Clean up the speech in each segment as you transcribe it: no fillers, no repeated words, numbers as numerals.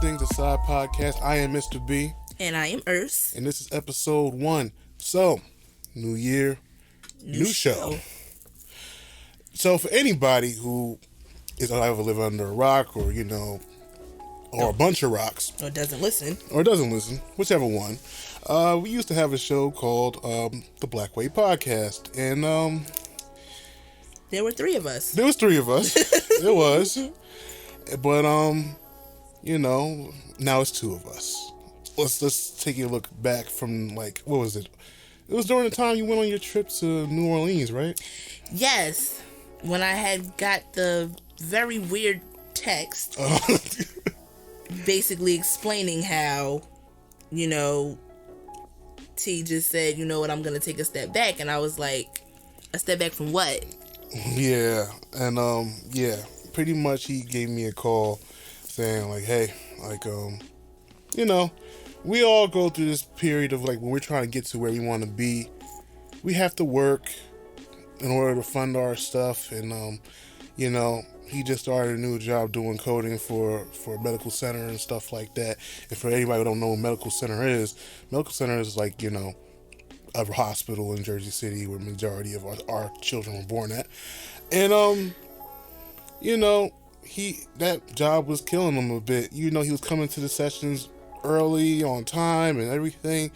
Things Aside podcast. I am Mr.B. And I am Urs. And this is episode 1. So, new year, new show. So, for anybody who is either living under a rock or, or a bunch of rocks. Or doesn't listen, whichever one. We used to have a show called the Black Way Podcast. And there were 3 of us. There was 3 of us. There was. But, now it's 2 of us. Let's take a look back from, what was it? It was during the time you went on your trip to New Orleans, right? Yes. When I had got the very weird text basically explaining how, T just said, you know what, I'm going to take a step back. And I was like, a step back from what? Yeah. And, pretty much he gave me a call saying, hey, we all go through this period of, when we're trying to get to where we want to be, we have to work in order to fund our stuff. And, he just started a new job doing coding for a medical center and stuff like that. And for anybody who don't know what medical center is like, a hospital in Jersey City where majority of our children were born at. And, that job was killing him a bit. He was coming to the sessions early, on time, and everything.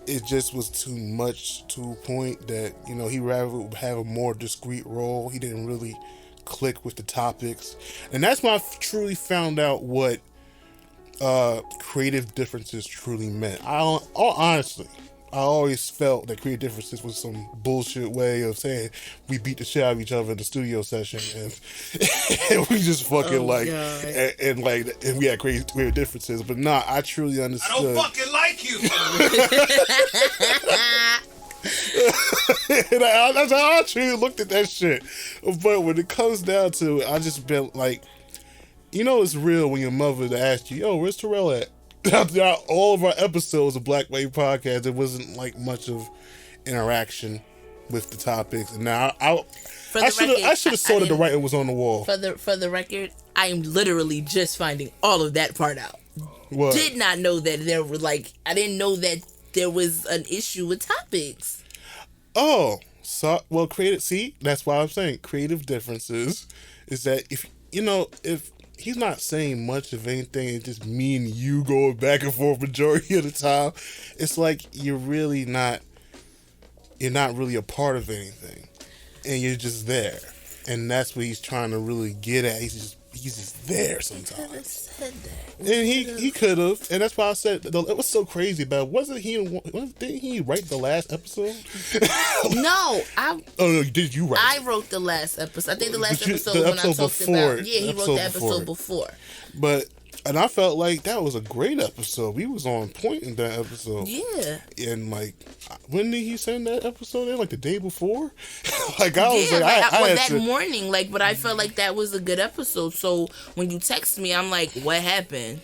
It just was too much to a point that, he rather have a more discreet role. He didn't really click with the topics. And that's when I truly found out what creative differences truly meant. Honestly, I always felt that creative differences was some bullshit way of saying we beat the shit out of each other in the studio session and we just fucking and we had creative differences. But nah, I truly understood. I don't fucking like you. And that's how I truly looked at that shit. But when it comes down to it, I just been it's real when your mother asks you, yo, where's Terrell at? Throughout all of our episodes of Black Wave Podcast, there wasn't much of interaction with the topics. And now I should have saw that the writing was on the wall. For the record, I am literally just finding all of that part out. What? Did not know that there were I didn't know that there was an issue with topics. Oh, so that's why I'm saying creative differences is that if he's not saying much of anything, it's just me and you going back and forth majority of the time. It's you're not really a part of anything, and you're just there, and that's what he's trying to really get at. He's just there sometimes. I could have said that. And he could have, and that's why I said it was so crazy. But didn't he write the last episode? No, did you write? I wrote the last episode. I think the last episode when I talked about. Yeah, he wrote the episode before. And I felt like that was a great episode. We was on point in that episode. Yeah. And when did he send that episode in? The day before? Morning. But I felt like that was a good episode. So when you text me, I'm like, what happened?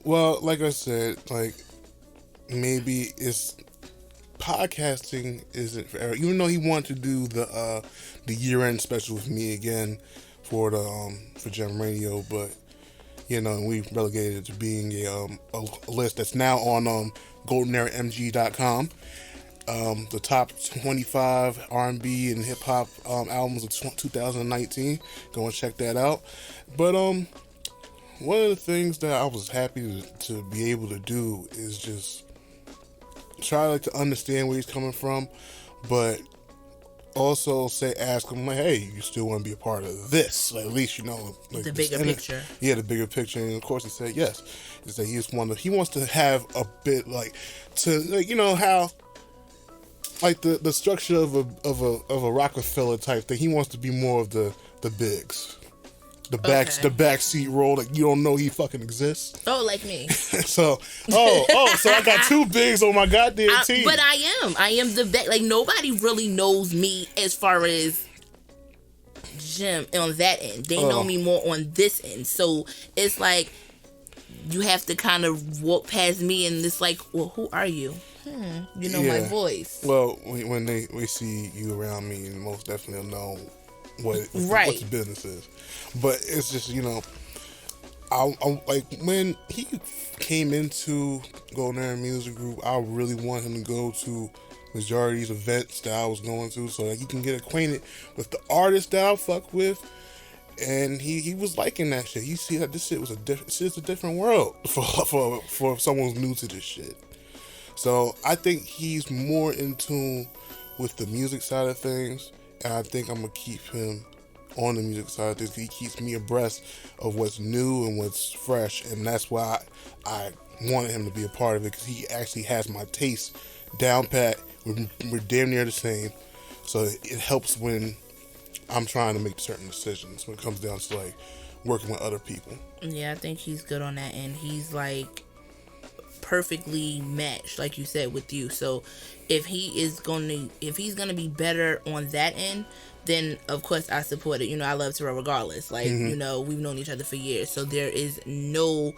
Well, like I said, maybe it's podcasting isn't for Eric. Even though he wanted to do the year-end special with me again for Gem Radio, but we relegated it to being a list that's now on goldeneramg.com. The top 25 R&B and hip-hop albums of 2019. Go and check that out. But one of the things that I was happy to be able to do is just try to understand where he's coming from, but also ask him hey, you still want to be a part of this? At least the bigger picture. Yeah, the bigger picture. And of course he said yes. He said he wants to have a bit how the structure of a Rockefeller type thing. He wants to be more of the bigs. The back seat role that you don't know he fucking exists. Oh, like me. So I got 2 bigs on my goddamn team. But I am the back. Nobody really knows me as far as Jim on that end. They know me more on this end. So it's you have to kind of walk past me and it's well, who are you? My voice. Well, when we see you around me, most definitely know what the business is. But it's just, I like when he came into Golden Era Music Group, I really want him to go to majority of these events that I was going to, so that he can get acquainted with the artists that I fuck with. And he was liking that shit. He see that this shit was it's a different world for someone who's new to this shit. So I think he's more in tune with the music side of things, and I think I'm gonna keep him on the music side of things. He keeps me abreast of what's new and what's fresh, and that's why I wanted him to be a part of it, because he actually has my taste down pat. We're damn near the same, so it helps when I'm trying to make certain decisions when it comes down to like working with other people. Yeah, I think he's good on that, and he's like perfectly matched, like you said, with you. So if he's gonna be better on that end, then of course I support it. I love Terrell regardless. Like, we've known each other for years, so there is no,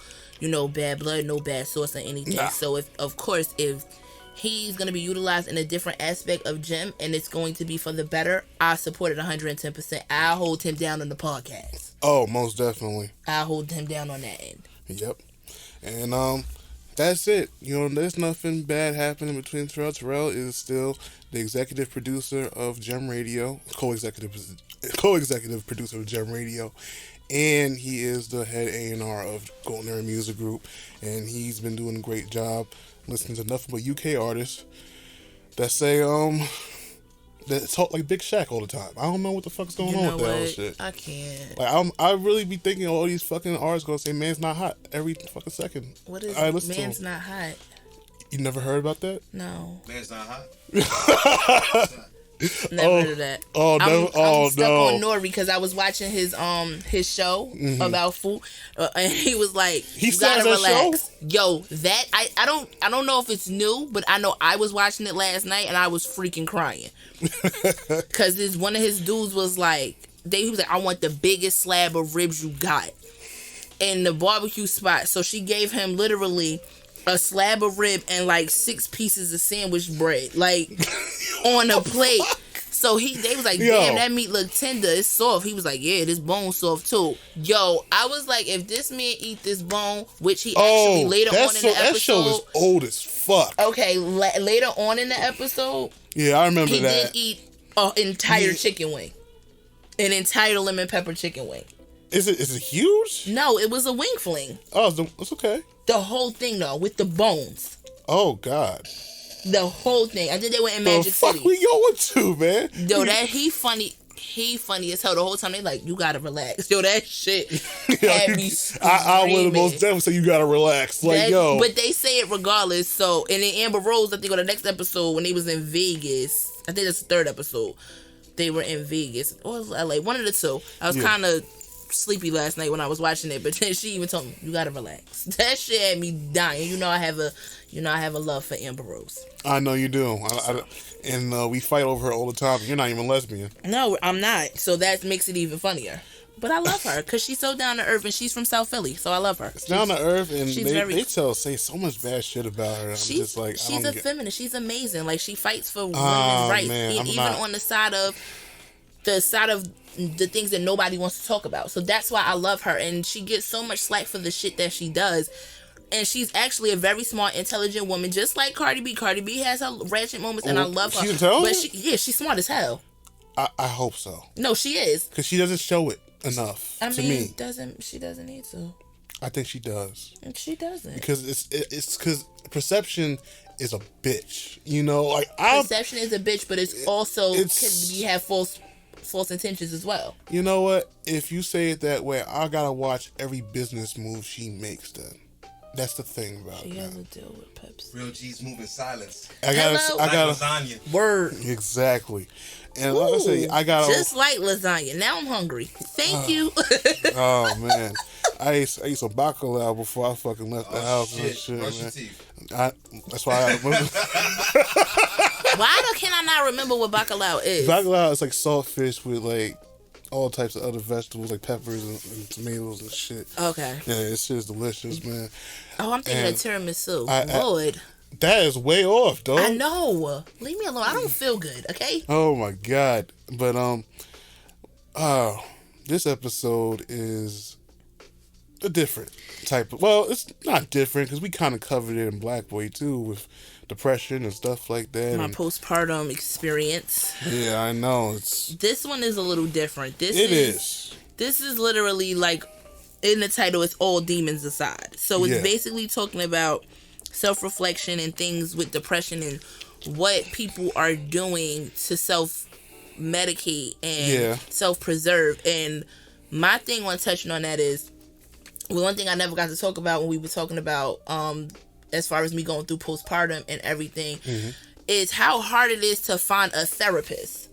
bad blood, no bad source or anything. Nah. So if he's going to be utilized in a different aspect of Jim, and it's going to be for the better, I support it 110%. I'll hold him down on the podcast. Oh, most definitely. I'll hold him down on that end. Yep. And that's it. There's nothing bad happening between Terrell. Terrell is still the executive producer of Gem Radio, co-executive producer of Gem Radio, and he is the head A&R of Golden Era Music Group, and he's been doing a great job listening to nothing but UK artists that say that talk like Big Shaq all the time. I don't know what the fuck's going on with that whole shit. I can't. Like I really be thinking all these fucking artists gonna say man's not hot every fucking second. What is man's not hot? You never heard about that? No. Man's not hot. Never heard of that. Oh no! I'm stuck on Nori because I was watching his show about food, and he was like, "You gotta relax." Show? Yo, that I don't know if it's new, but I know I was watching it last night and I was freaking crying because one of his dudes was like, he was like, "I want the biggest slab of ribs you got in the barbecue spot." So she gave him literally a slab of rib and like 6 pieces of sandwich bread, like on a plate. So they was like, damn, that meat look tender, it's soft. He was like, yeah, this bone's soft too. Yo, I was like, if this man eat this bone, which he actually later on in the episode, that show is old as fuck. Okay, later on in the episode, yeah, I remember he that. He did eat an entire chicken wing, an entire lemon pepper chicken wing. Is it huge? No, it was a wing fling. Oh, it's okay. The whole thing though, with the bones. Oh God. The whole thing. I think they went in Magic City. The fuck we going to, man? Yo, he funny. He funny as hell. The whole time they like, you gotta relax. Yo, that shit had me screaming. I would most definitely say you gotta relax. Like, yo. But they say it regardless. So, and then Amber Rose, I think on the next episode when they was in Vegas, I think that's the 3rd episode, they were in Vegas or LA, one of the two. I was kind of sleepy last night when I was watching it, but then she even told me, you gotta relax. That shit had me dying. I have a love for Amber Rose. I know you do. And we fight over her all the time. You're not even lesbian. No, I'm not. So that makes it even funnier. But I love her because she's so down to earth, and she's from South Philly, so I love her. It's down to earth, and they say so much bad shit about her. She's a feminist. She's amazing. Like, she fights for women's rights, on the side of the things that nobody wants to talk about. So that's why I love her, and she gets so much slack for the shit that she does. And she's actually a very smart, intelligent woman, just like Cardi B. Cardi B has her ratchet moments, and I love her. She's intelligent? But she's smart as hell. I hope so. No, she is. Because she doesn't show it enough. To me. She doesn't need to. I think she does. And she doesn't. Because it's because perception is a bitch. Perception is a bitch, but it's also can you have false intentions as well. You know what? If you say it that way, I gotta watch every business move she makes. Then that's the thing about it. She has a deal with Pepsi. Real G's move in silence. I gotta lasagna. Word. Exactly. And like I said, I gotta just like lasagna. Now I'm hungry. Thank you. Oh man, I ate some bacalao before I fucking left the house and shit, Brush man. your teeth. That's why I remember. Can I not remember what bacalao is? Bacalao is like saltfish with like all types of other vegetables like peppers and tomatoes and shit. Okay. Yeah, it's just delicious, man. Oh, I'm thinking of tiramisu. Lord. That is way off, dog. I know. Leave me alone. I don't feel good, okay? Oh my God. But this episode is a different type of. Well, it's not different because we kind of covered it in Black Boy too with depression and stuff like that. My and, postpartum experience. yeah, I know it's. This one is a little different. This is literally like in the title. It's all demons aside. So it's basically talking about self-reflection and things with depression and what people are doing to self-medicate and self-preserve. And my thing on touching on that is, well, one thing I never got to talk about when we were talking about as far as me going through postpartum and everything is how hard it is to find a therapist.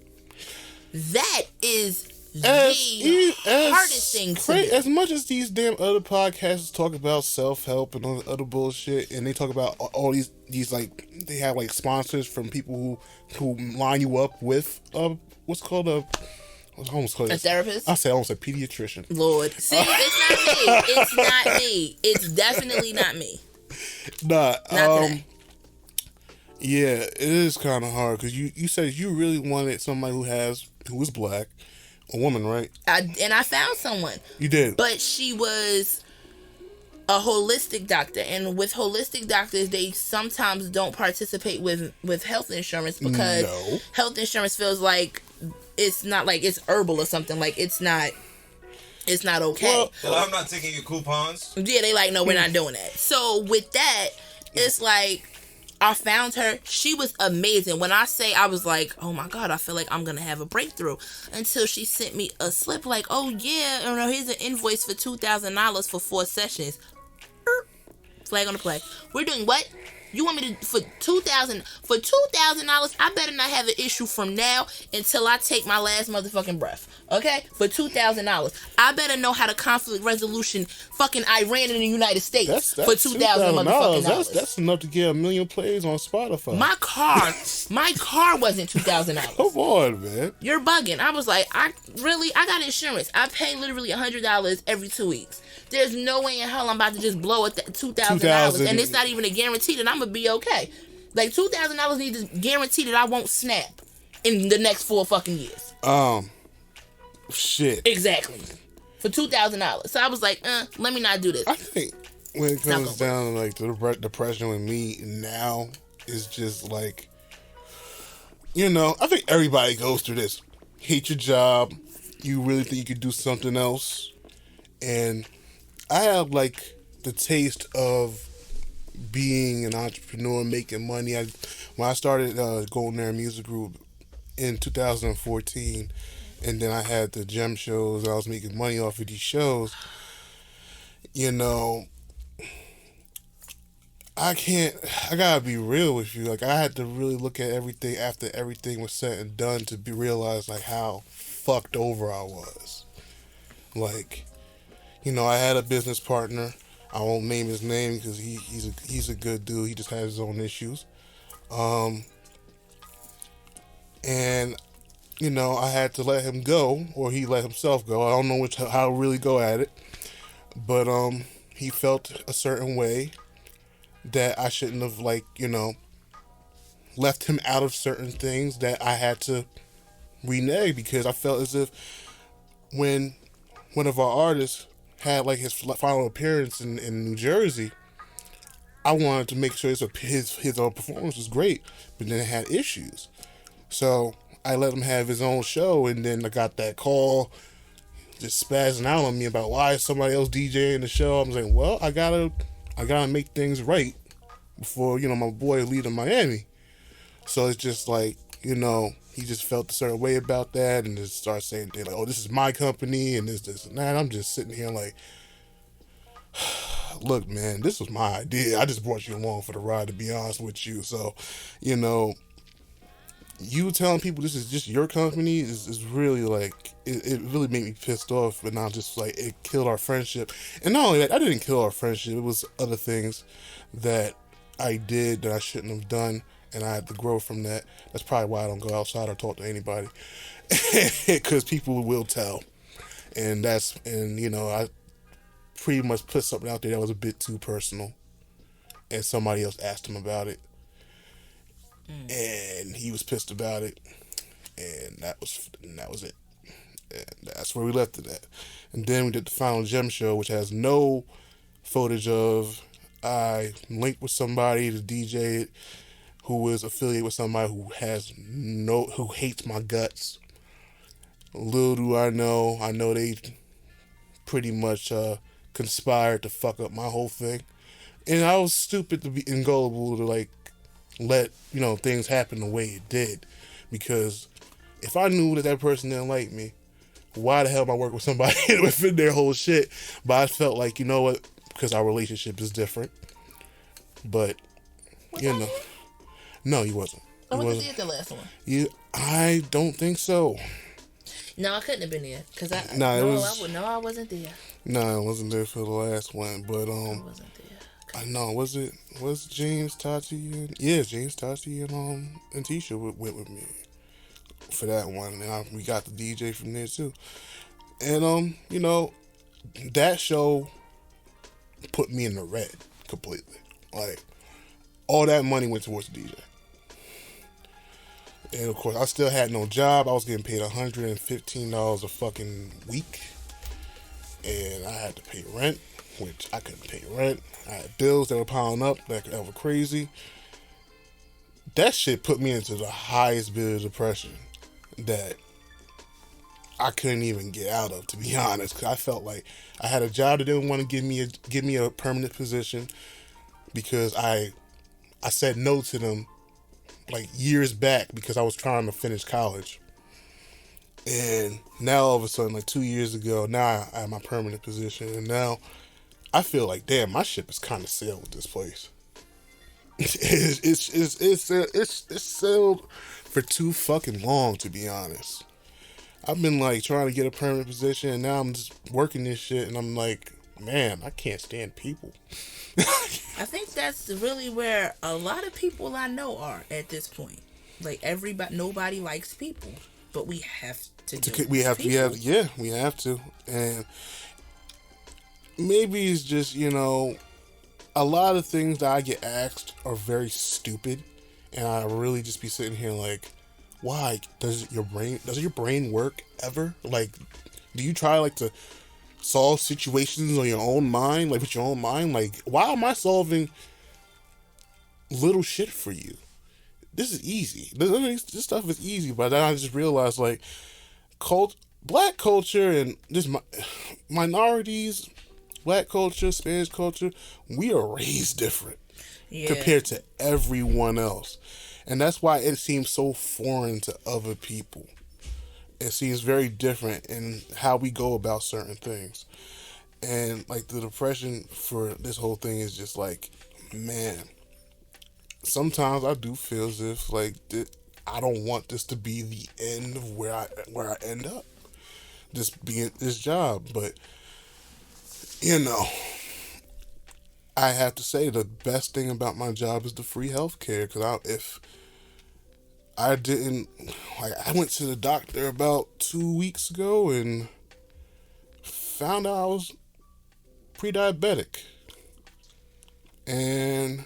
That is the hardest thing to me. As much as these damn other podcasts talk about self-help and all the other bullshit, and they talk about all these like, they have like sponsors from people who line you up with what's called a therapist? I almost a pediatrician. Lord. See, it's not me. It's not me. It's definitely not me. Nah. Not today. Yeah, it is kind of hard because you said you really wanted somebody who is black, a woman, right? I found someone. You did. But she was a holistic doctor, and with holistic doctors, they sometimes don't participate with health insurance because health insurance feels like it's not like it's herbal or something. Like it's not okay. Well, I'm not taking your coupons. Yeah, they like, no, we're not doing that. So with that, it's like I found her. She was amazing. When I say I was like, oh my God, I feel like I'm gonna have a breakthrough, until she sent me a slip like, oh yeah, here's an invoice for $2,000 for 4 sessions. Flag on the play. We're doing what? You want me to for $2,000? I better not have an issue from now until I take my last motherfucking breath. Okay? For $2,000, I better know how to conflict resolution fucking Iran in the United States that's for $2,000 motherfucking dollars. That's enough to get 1 million plays on Spotify. My car wasn't $2,000. Come on, man. You're bugging. I was like, I got insurance. I pay literally $100 every 2 weeks. There's no way in hell I'm about to just blow at $2,000, and it's not even a guarantee that I'm gonna be okay. Like $2,000 needs to guarantee that I won't snap in the next 4 fucking years. Shit. Exactly. For $2,000. So I was like, let me not do this. I think when it comes down to like the depression with me now is just like, I think everybody goes through this. Hate your job. You really think you could do something else, and I have like the taste of being an entrepreneur, making money. When I started Golden Air Music Group in 2014, and then I had the gem shows, I was making money off of these shows. I gotta be real with you. Like, I had to really look at everything after everything was said and done to realize like how fucked over I was. Like, I had a business partner. I won't name his name because he's a good dude. He just has his own issues. And I had to let him go, or he let himself go. I don't know how to really go at it, but he felt a certain way that I shouldn't have left him out of certain things that I had to renege, because I felt as if when one of our artists had like his final appearance in New Jersey, I wanted to make sure his performance was great, but then it had issues. So I let him have his own show, and then I got that call just spazzing out on me about why is somebody else DJing the show. I'm saying, well, I gotta make things right before my boy leave to Miami. So it's just like, he just felt a certain way about that, and just started saying things like, oh, this is my company, and this and that. I'm just sitting here like, look, man, this was my idea. I just brought you along for the ride, to be honest with you. So, you telling people this is just your company is really like, it really made me pissed off. And I just like, it killed our friendship. And not only that, I didn't kill our friendship. It was other things that I did that I shouldn't have done, and I had to grow from that. That's probably why I don't go outside or talk to anybody, because people will tell. And I pretty much put something out there that was a bit too personal, and somebody else asked him about it, and he was pissed about it, and that was it. And that's where we left it at. And then we did the Final Gem show, which has no footage of I linked with somebody to DJ it who was affiliated with somebody who hates my guts. Little do I know they pretty much conspired to fuck up my whole thing. And I was stupid to be and gullible to like let, things happen the way it did. Because if I knew that person didn't like me, why the hell am I working with somebody within their whole shit? But I felt like, you know what, because our relationship is different. But, no, he wasn't. I wasn't there the last one. I don't think so. No, I couldn't have been there because I wasn't there. No, I wasn't there for the last one, but I wasn't there. I know. Was James, Tati, and James, Tati, and Tisha went with me for that one, and we got the DJ from there too. And that show put me in the red completely. Like all that money went towards the DJ. And of course, I still had no job. I was getting paid $115 a fucking week. And I had to pay rent, which I couldn't pay rent. I had bills that were piling up that were crazy. That shit put me into the highest bit of depression that I couldn't even get out of, to be honest. Because I felt like I had a job that didn't want to give me a permanent position because I said no to them like years back because I was trying to finish college. And now all of a sudden, like 2 years ago, now I have my permanent position, and now I feel like, damn, my ship is kind of sailed with this place. It's sailed for too fucking long, to be honest. I've been like trying to get a permanent position, and now I'm just working this shit, and I'm like, man, I can't stand people. I think that's really where a lot of people I know are at this point. Like nobody likes people, but we have to. We have to, and maybe it's just a lot of things that I get asked are very stupid, and I really just be sitting here like, why does your brain work ever? Like, do you try like to solve situations on your own mind, like with your own mind? Like, why am I solving little shit for you? This is easy. This stuff is easy, but then I just realized like black culture and just minorities, black culture, Spanish culture, we are raised different compared to everyone else. And that's why it seems so foreign to other people. It seems very different in how we go about certain things. And like the depression for this whole thing is just like, man, sometimes I do feel as if like I don't want this to be the end of where I end up, just being this job. But I have to say the best thing about my job is the free healthcare. Because I went to the doctor about 2 weeks ago and found out I was pre-diabetic. And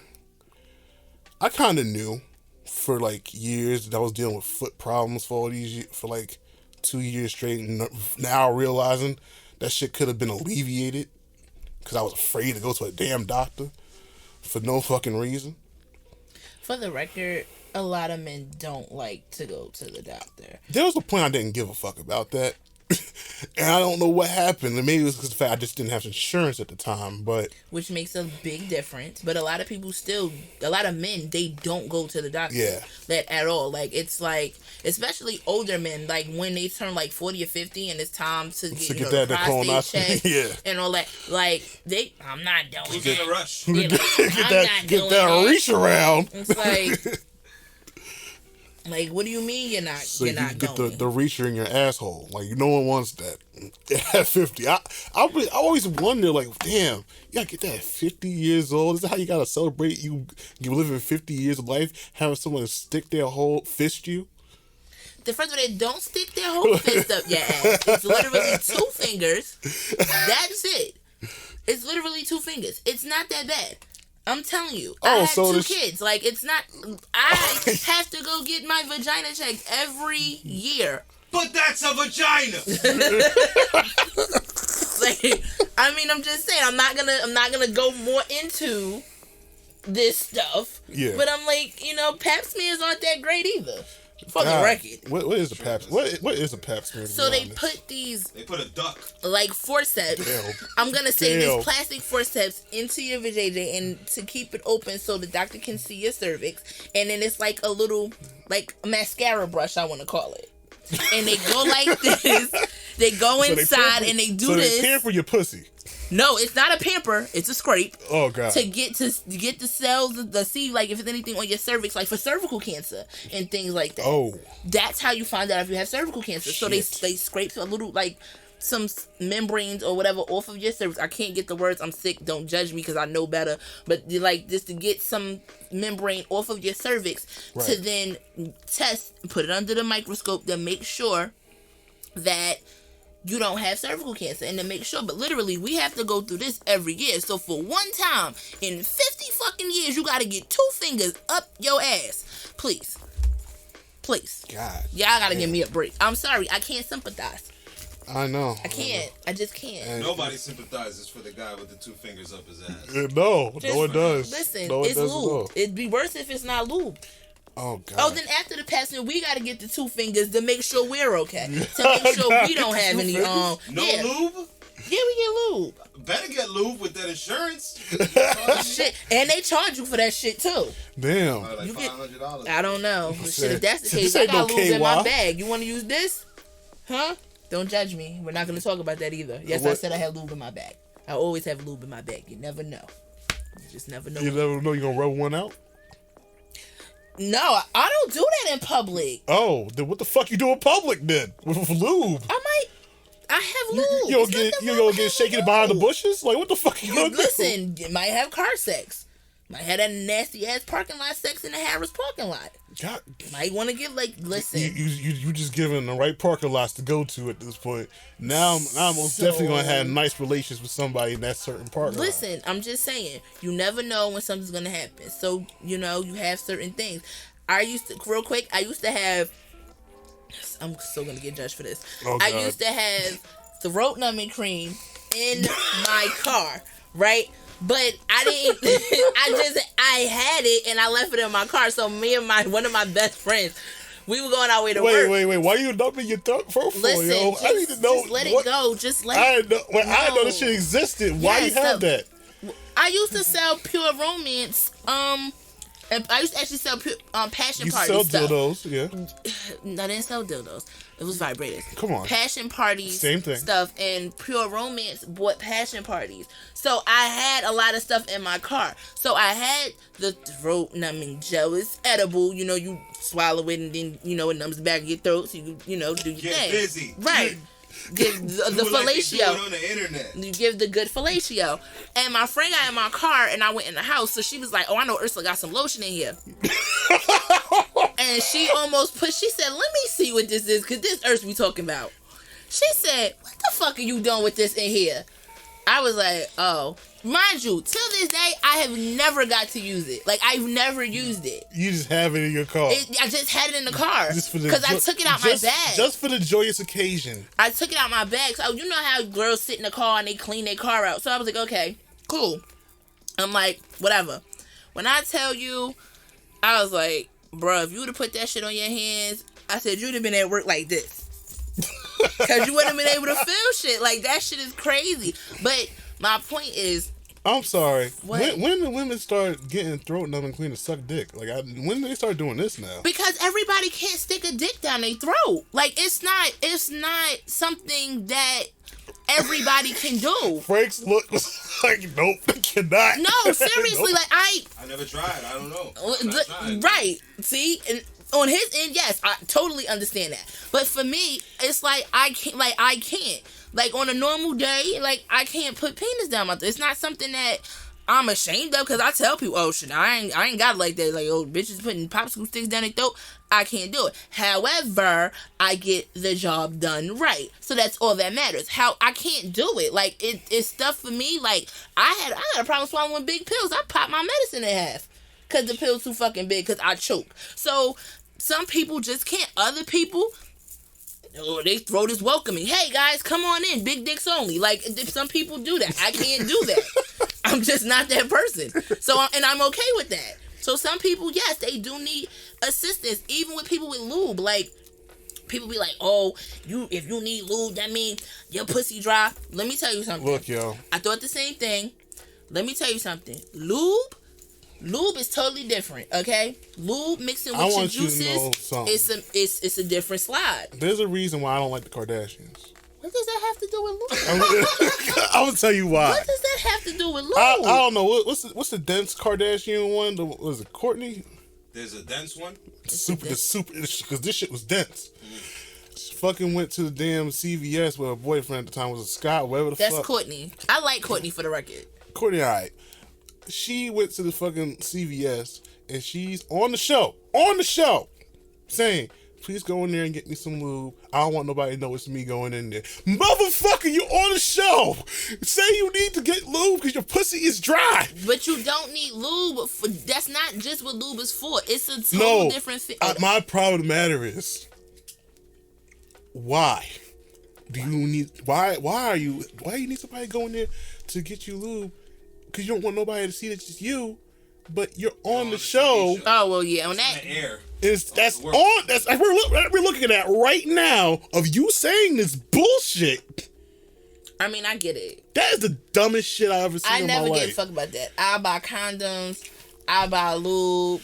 I kind of knew for like years that I was dealing with foot problems for like 2 years straight. And now realizing that shit could have been alleviated because I was afraid to go to a damn doctor for no fucking reason. For the record, a lot of men don't like to go to the doctor. There was a point I didn't give a fuck about that. And I don't know what happened. And maybe it was because of the fact I just didn't have insurance at the time. But which makes a big difference. But a lot of people a lot of men, they don't go to the doctor. At all. Like, it's like, especially older men, like when they turn like 40 or 50 and it's time to get the prostate check and all that. Like, I'm not doing Who's in a rush? Get that reach around. It's like... Like, what do you mean you're not? So you're not you get going? the reacher in your asshole. Like, no one wants that at 50. I always wonder, like, damn, you gotta get that at 50 years old. Is that how you gotta celebrate you living 50 years of life? Having someone stick their whole fist you? The first one, they don't stick their whole fist up your ass. It's literally 2 fingers. That's it. It's literally 2 fingers. It's not that bad. I'm telling you, I had 2 kids. Like, it's not... I have to go get my vagina checked every year. But that's a vagina. Like, I mean, I'm just saying, I'm not gonna go more into this stuff. Yeah. But I'm like, pap smears aren't that great either. For the record. What is a pap? What is a pap smear? So they put a duck. Like forceps. Damn. I'm gonna say these plastic forceps into your vajayjay and to keep it open so the doctor can see your cervix. And then it's like a little, like a mascara brush, I want to call it. And they go like this. They go inside and they do this. So they pamper your pussy. No, it's not a pamper. It's a scrape. Oh God! To get the cells, to see like if there's anything on your cervix, like for cervical cancer and things like that. Oh, that's how you find out if you have cervical cancer. Shit. So they scrape a little like some membranes or whatever off of your cervix. I can't get the words. I'm sick. Don't judge me because I know better. But like just to get some membrane off of your cervix to then test, put it under the microscope to make sure that you don't have cervical cancer and to make sure. But literally, we have to go through this every year. So for one time in 50 fucking years, you got to get 2 fingers up your ass. Please. God. Y'all got to give me a break. I'm sorry. I can't sympathize. I know. I can't. I just can't. And nobody sympathizes for the guy with the 2 fingers up his ass. No one does. Listen, no one it's does lube. It'd be worse if it's not lube. Oh God. Oh, then after the passing, we gotta get the 2 fingers to make sure we're okay. To make sure we don't have any No yeah. lube? Yeah, we get lube. Better get lube with that insurance. Shit. And they charge you for that shit too. Damn. Like $500. I don't know. Shit, if that's the This case, I ain't got no lube in my KY. bag. You wanna use this? Huh? Don't judge me. We're not gonna talk about that either. Yes, I said I have lube in my bag. I always have lube in my bag. You never know. You just never know. You never know you're gonna rub one out? No, I don't do that in public. Oh, then what the fuck you do in public then? With lube? I have lube. You gonna get shaken behind the bushes? Like what the fuck you gonna do? Listen, you might have car sex. Might have that nasty ass parking lot sex in the Harris parking lot. God. Might want to get listen. You just giving the right parking lots to go to at this point. Now I'm most definitely gonna have nice relations with somebody in that certain parking lot. Listen, I'm just saying, you never know when something's gonna happen. So you have certain things. I used to have. I'm still gonna get judged for this. Oh, I used to have throat numbing cream in my car, right? But I didn't. I had it and I left it in my car. So me and one of my best friends, we were going our way to work. Wait. Why are you dumping your throat for? Listen, yo? I need to know. Just let it go. Just let I it go. I didn't know this shit existed. Why you have that? I used to sell Pure Romance. And I used to actually sell passion party stuff. You sell dildos, yeah. No, I didn't sell dildos. It was vibrators. Come on. Passion parties, same thing. Stuff, and Pure Romance bought passion parties. So I had a lot of stuff in my car. So I had the throat numbing gel. It's edible. You swallow it and then it numbs the back of your throat. So you do your thing. Get busy. Right. Give the fellatio. On the internet. You give the good fellatio. And my friend got in my car and I went in the house. So she was like, oh, I know Ursula got some lotion in here. And she she said, let me see what this is. Because this Urs we talking about. She said, what the fuck are you doing with this in here? I was like, oh. Mind you, till this day, I have never got to use it. Like, I've never used it. You just have it in your car. I just had it in the car. Because I took it out my bag. Just for the joyous occasion. I took it out my bag. So, you know how girls sit in the car and they clean their car out. So, I was like, okay, cool. I'm like, whatever. When I tell you, I was like, bro, if you would have put that shit on your hands, I said, you'd have been at work like this. Because you wouldn't have been able to feel shit. Like, that shit is crazy. But my point is, I'm sorry. What? When do women start getting throat numbing clean to suck dick? Like, when do they start doing this now? Because everybody can't stick a dick down their throat. Like, it's not something that everybody can do. Frank's look was like, nope, I cannot. No, seriously, Nope. like I never tried. I don't know. Right. See, and on his end, yes, I totally understand that. But for me, it's like I can't. Like, on a normal day, like, I can't put penis down my throat. It's not something that I'm ashamed of, because I tell people, oh, shit, I ain't got it like that. Like, oh, bitches putting popsicle sticks down their throat. I can't do it. However, I get the job done right. So that's all that matters. How I can't do it. Like, it's stuff for me. Like, I had a problem swallowing big pills. I popped my medicine in half because the pill's too fucking big because I choke. So some people just can't. Other people, Oh, they throw this welcoming. Hey guys, come on in. Big dicks only. Like some people do that. I can't do that. I'm just not that person. So and I'm okay with that. So some people, yes, they do need assistance. Even with people with lube, like people be like, oh, if you need lube, that means your pussy dry. Let me tell you something. Look, yo, I thought the same thing. Let me tell you something. Lube is totally different, okay? Lube mixing with your juices, it's a different slide. There's a reason why I don't like the Kardashians. What does that have to do with lube? I will tell you why. What does that have to do with lube? I don't know. What's the dense Kardashian one? Was it Courtney? There's a dense one. The super, because this shit was dense. She fucking went to the damn CVS with her boyfriend at the time, was a Scott, whatever the fuck. That's Courtney. I like Courtney for the record. Courtney, alright. She went to the fucking CVS and she's on the show, saying, please go in there and get me some lube. I don't want nobody to know it's me going in there. Motherfucker, you on the show. Say you need to get lube because your pussy is dry. But you don't need lube. That's not just what lube is for. It's a total different thing. My problem matter is, why? Do you need, why you need somebody going there to get you lube? Because you don't want nobody to see that it's you, but you're on the show. Oh well, yeah, on that air. That's we're looking at that right now of you saying this bullshit. I mean, I get it. That is the dumbest shit I ever seen in my life. I never give a fuck about that. I buy condoms. I buy lube.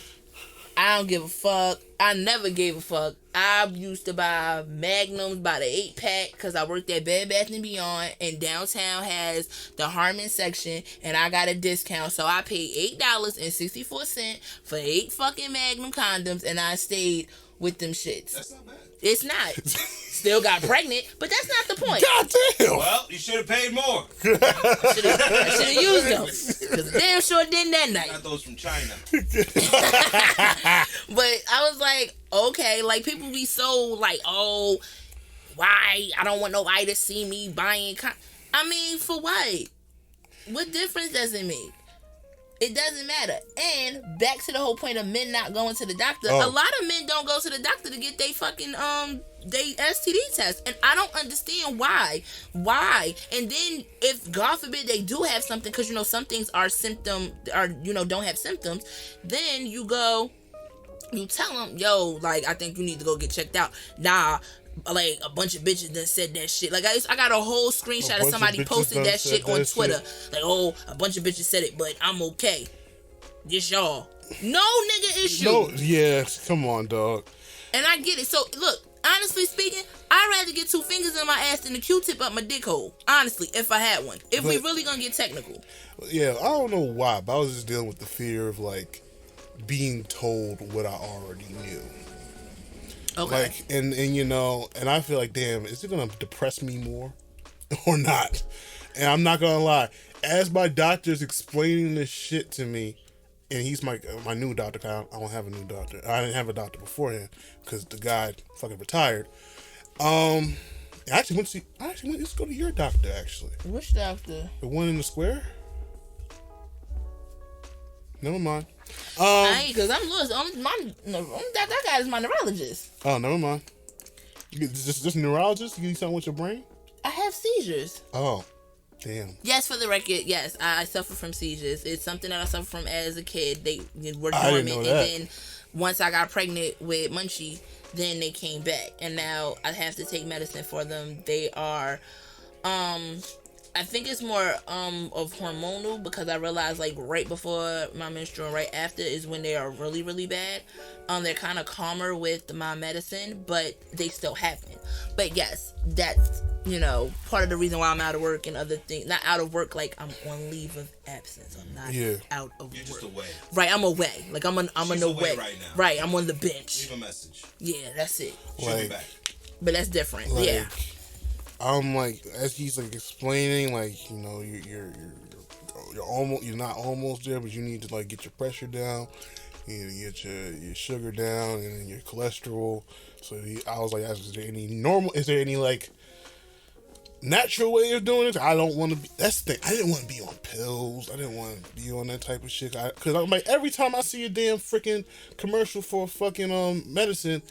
I don't give a fuck. I never gave a fuck. I used to buy Magnums by the 8-pack because I worked at Bed Bath & Beyond, and downtown has the Harmon section, and I got a discount. So I paid $8.64 for 8 fucking Magnum condoms, and I stayed with them shits. That's not bad. It's not. Still got pregnant, but that's not the point. God damn. Well, you should have paid more. I should have used them. Because damn sure didn't that night. Got those from China. But I was like, okay, like people be so like, oh, why? I don't want nobody to see me buying. I mean, for what? What difference does it make? It doesn't matter. And back to the whole point of men not going to the doctor. A lot of men don't go to the doctor to get they fucking they STD test, and I don't understand why. And then if God forbid they do have something, because some things are don't have symptoms, then you tell them, yo, like, I think you need to go get checked out. Nah, like a bunch of bitches done said that shit. Like I got a whole screenshot of somebody posting that shit on Twitter. Like, oh, a bunch of bitches said it, but I'm okay. Just y'all. No nigga issue. No, yeah, come on, dog. And I get it. So look, honestly speaking, I'd rather get 2 fingers in my ass than a Q-tip up my dick hole. Honestly, if I had one. If we really gonna get technical. Yeah, I don't know why, but I was just dealing with the fear of like being told what I already knew. Okay. Like, and and I feel like, damn, is it gonna depress me more or not? And I'm not gonna lie, as my doctor's explaining this shit to me, and he's my new doctor. I don't have a new doctor. I didn't have a doctor beforehand because the guy fucking retired. I actually went to let's go to your doctor actually. Which doctor? The one in the square. Never mind. I ain't, because I'm lost. Only that guy is my neurologist. Oh, never mind. Just a neurologist? You get something with your brain? I have seizures. Oh, damn. Yes, for the record, yes, I suffer from seizures. It's something that I suffer from as a kid. They were dormant, and then once I got pregnant with Munchie, then they came back, and now I have to take medicine for them. They are, I think it's more of hormonal, because I realized like right before my menstrual and right after is when they are really, really bad. They're kind of calmer with my medicine, but they still happen. But yes, that's, part of the reason why I'm out of work and other things. Not out of work, like I'm on leave of absence. I'm not out of You're work. just away. Right, I'm away. Like I'm She's away right now. Right, I'm on the bench. Leave a message. Yeah, that's it. She'll be back. But that's different. Like, yeah. I'm like, as he's like explaining, like, you're almost, you're not almost there, but you need to like get your pressure down, you need to get your sugar down, and then your cholesterol. So I was like, is there any like natural way of doing it? I don't want to be, that's the thing, I didn't want to be on pills, I didn't want to be on that type of shit, because I'm like, every time I see a damn freaking commercial for fucking medicine,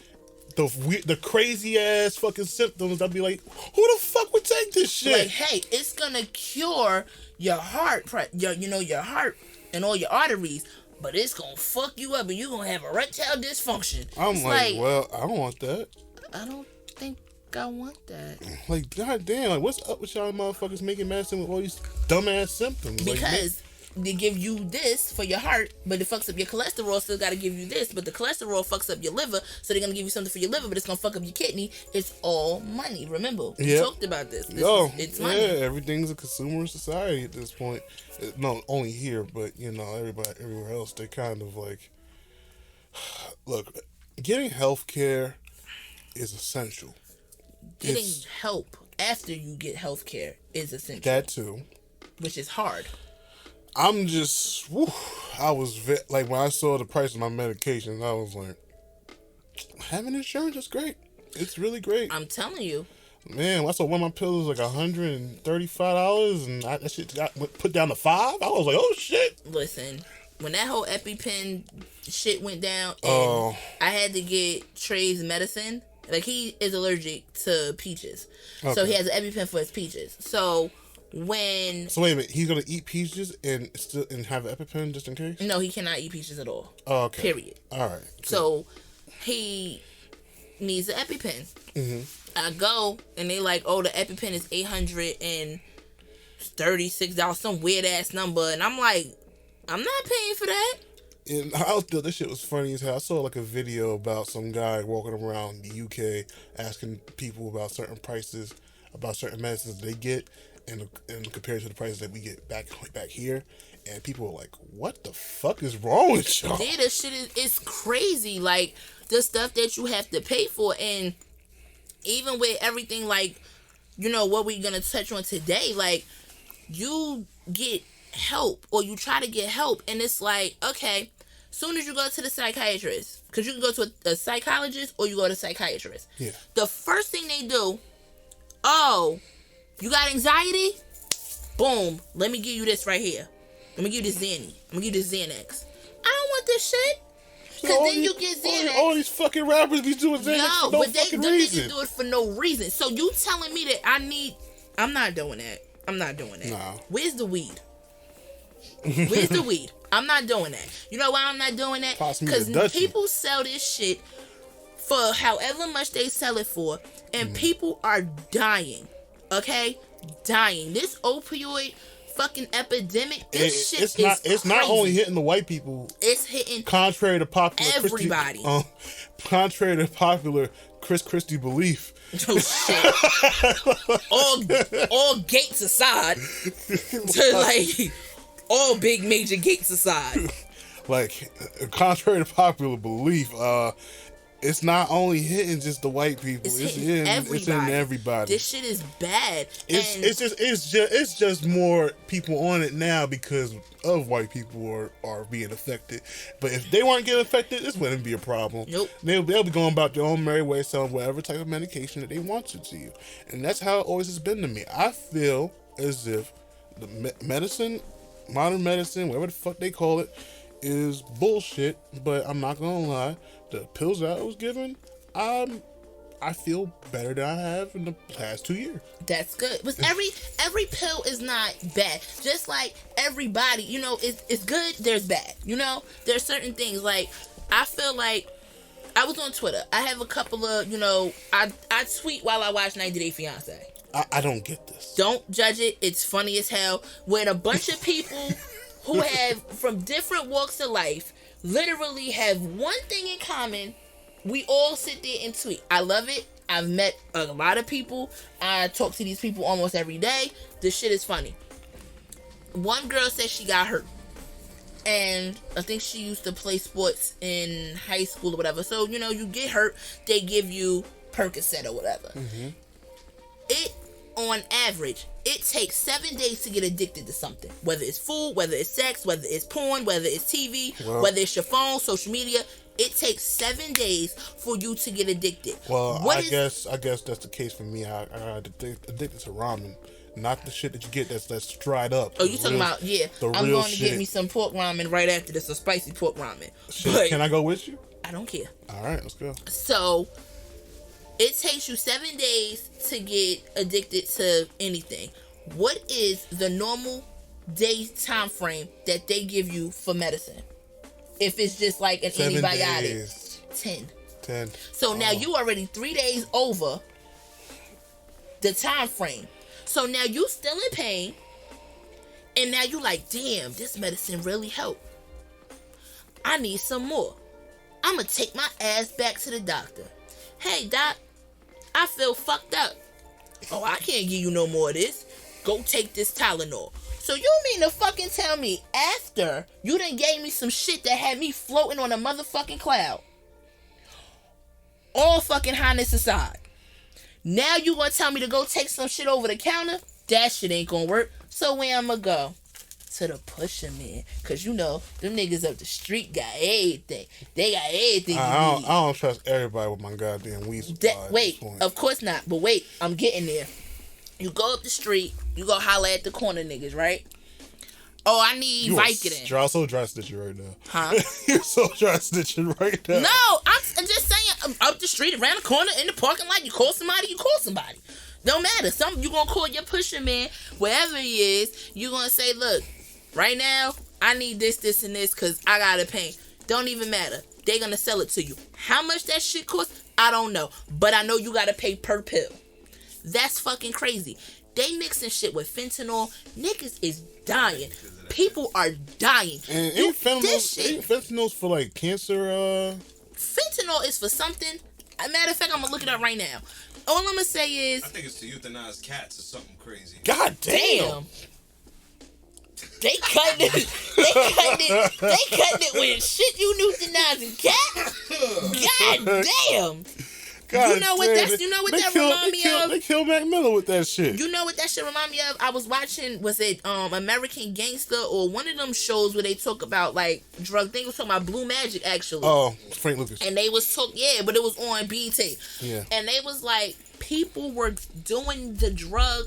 the crazy ass fucking symptoms, I'd be like, who the fuck would take this shit? Like, hey, it's gonna cure your heart, your heart and all your arteries, but it's gonna fuck you up and you're gonna have erectile dysfunction. I'm like, well, I don't want that. I don't think I want that. Like, goddamn, like, what's up with y'all motherfuckers making medicine with all these dumbass symptoms? Because they give you this for your heart, but it fucks up your cholesterol. Still got to give you this, but the cholesterol fucks up your liver, so they're gonna give you something for your liver, but it's gonna fuck up your kidney. It's all money. Remember, we talked about this. It's money. Yeah, everything's a consumer society at this point. No, only here, but everywhere else, they kind of like. Look, getting health care is essential. Getting help after you get health care is essential. That too. Which is hard. I'm just, I was like, when I saw the price of my medications, I was like, having insurance is great. It's really great. I'm telling you. Man, I saw one of my pills was like $135, and that shit got put down to $5. I was like, oh shit. Listen, when that whole EpiPen shit went down, and I had to get Trey's medicine. Like, he is allergic to peaches. Okay. So he has an EpiPen for his peaches. So wait a minute, he's gonna eat peaches and have an EpiPen just in case? No, he cannot eat peaches at all. Oh, okay. Period. All right. Cool. So he needs an EpiPen. Mm-hmm. I go and they like, the EpiPen is $836, some weird ass number, and I'm like, I'm not paying for that. And I was this shit was funny as hell. I saw like a video about some guy walking around the UK asking people about certain prices, about certain medicines they get, and compared to the prices that we get back here, and people were like, "What the fuck is wrong with y'all?" Yeah, this shit is crazy. Like, the stuff that you have to pay for, and even with everything, like, what we're gonna touch on today, like, you get help or you try to get help, and it's like, okay, soon as you go to the psychiatrist, because you can go to a psychologist or you go to a psychiatrist. Yeah. The first thing they do, you got anxiety? Boom. Let me give you this right here. Let me give you this Xanny. I'm going to give you this Xanax. I don't want this shit. Because then you get Xanax. All these fucking rappers be doing Xanax for no fucking reason. They do it for no reason. So you telling me that I'm not doing that. I'm not doing that. Nah. Where's the weed? Where's the weed? I'm not doing that. You know why I'm not doing that? Because people sell this shit for however much they sell it for, and people are dying. Okay? Dying. This opioid fucking epidemic, it's not only hitting the white people. It's hitting contrary to popular everybody. Contrary to popular Chris Christie belief. Oh shit. all gates aside. To all big major gates aside. Like, contrary to popular belief, it's not only hitting just the white people. It's hitting everybody. This shit is bad. It's just more people on it now because of white people are being affected. But if they weren't getting affected, this wouldn't be a problem. Nope. They'll be going about their own merry way, selling whatever type of medication that they want to you. And that's how it always has been to me. I feel as if the modern medicine, whatever the fuck they call it, is bullshit. But I'm not gonna lie. The pills that I was given, I feel better than I have in the past 2 years. That's good. But every pill is not bad. Just like everybody, it's good, there's bad. There's certain things. Like, I feel like I was on Twitter. I have a couple of, I tweet while I watch 90 Day Fiancé. I don't get this. Don't judge it. It's funny as hell. When a bunch of people who have from different walks of life literally have one thing in common, we all sit there and tweet. I love it. I've met a lot of people. I talk to these people almost every day. This shit is funny. One girl said she got hurt, and I think she used to play sports in high school or whatever. So, you get hurt, they give you Percocet or whatever. Mm-hmm. On average, it takes 7 days to get addicted to something. Whether it's food, whether it's sex, whether it's porn, whether it's TV, whether it's your phone, social media. It takes 7 days for you to get addicted. Well, I guess that's the case for me. I got addicted to ramen. Not the shit that you get that's dried up. Oh, you talking about, yeah. I'm going to get me some pork ramen right after this, a spicy pork ramen. Shit, can I go with you? I don't care. All right, let's go. So, It takes you 7 days to get addicted to anything. What is the normal day time frame that they give you for medicine? If it's just like an 7 antibiotic. days. 10. So now you already 3 days over the time frame. So now you still in pain. And now you like, damn, this medicine really helped. I need some more. I'm going to take my ass back to the doctor. Hey, doc, I feel fucked up. Oh, I can't give you no more of this. Go take this Tylenol. So you mean to fucking tell me after you done gave me some shit that had me floating on a motherfucking cloud, all fucking highness aside, now you gonna tell me to go take some shit over the counter? That shit ain't gonna work. So where I'ma go? To the pusher, man. Cause you know, them niggas up the street got everything. They got everything you need. I don't trust everybody with my goddamn weed supply. Wait, of course not. But wait, I'm getting there. You go up the street, you go holler at the corner niggas, right? Oh, I need Vicodin. You're so dry stitching right now. Huh? You're so dry stitching right now. No, I'm just saying, up the street, around the corner, in the parking lot, you call somebody, Don't matter. You gonna call your pusher man, wherever he is, you gonna say, look, right now, I need this, this, and this, because I got a pain. Don't even matter. They gonna sell it to you. How much that shit costs, I don't know. But I know you gotta pay per pill. That's fucking crazy. They mixing shit with fentanyl. Niggas is dying. People are dying. And ain't fentanyl's for like cancer? Fentanyl is for something. Matter of fact, I'm gonna look it up right now. All I'm gonna say is, I think it's to euthanize cats or something crazy. God damn. They cutting it with shit you euthanizing cat. God damn. God you know what that remind me of? They killed Mac Miller with that shit. You know what that shit remind me of? I was watching, was it American Gangster or one of them shows where they talk about like drug things. Was talking about Blue Magic actually. Oh, Frank Lucas. And they was but it was on BT. Yeah. And they was like, people were doing the drug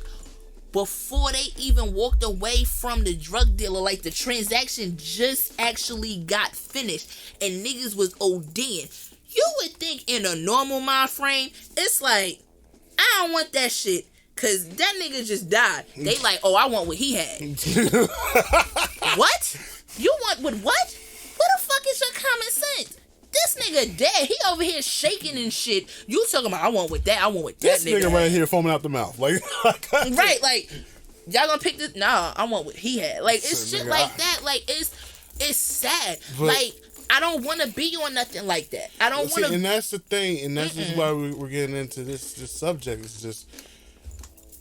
before they even walked away from the drug dealer. Like the transaction just actually got finished and niggas was ODing. You would think in a normal mind frame, it's like, I don't want that shit, cause that nigga just died. They like, oh, I want what he had. What? You want what? What the fuck is your common sense? This nigga dead. He over here shaking and shit. You talking about, I want what that nigga. This nigga right here foaming out the mouth. Like, right, like, y'all gonna pick this? Nah, I want what he had. Like, it's shit like that. Like, it's sad. But, like, I don't want to be on nothing like that. I don't want to. And that's the thing, and that's just why we're getting into this subject. It's just,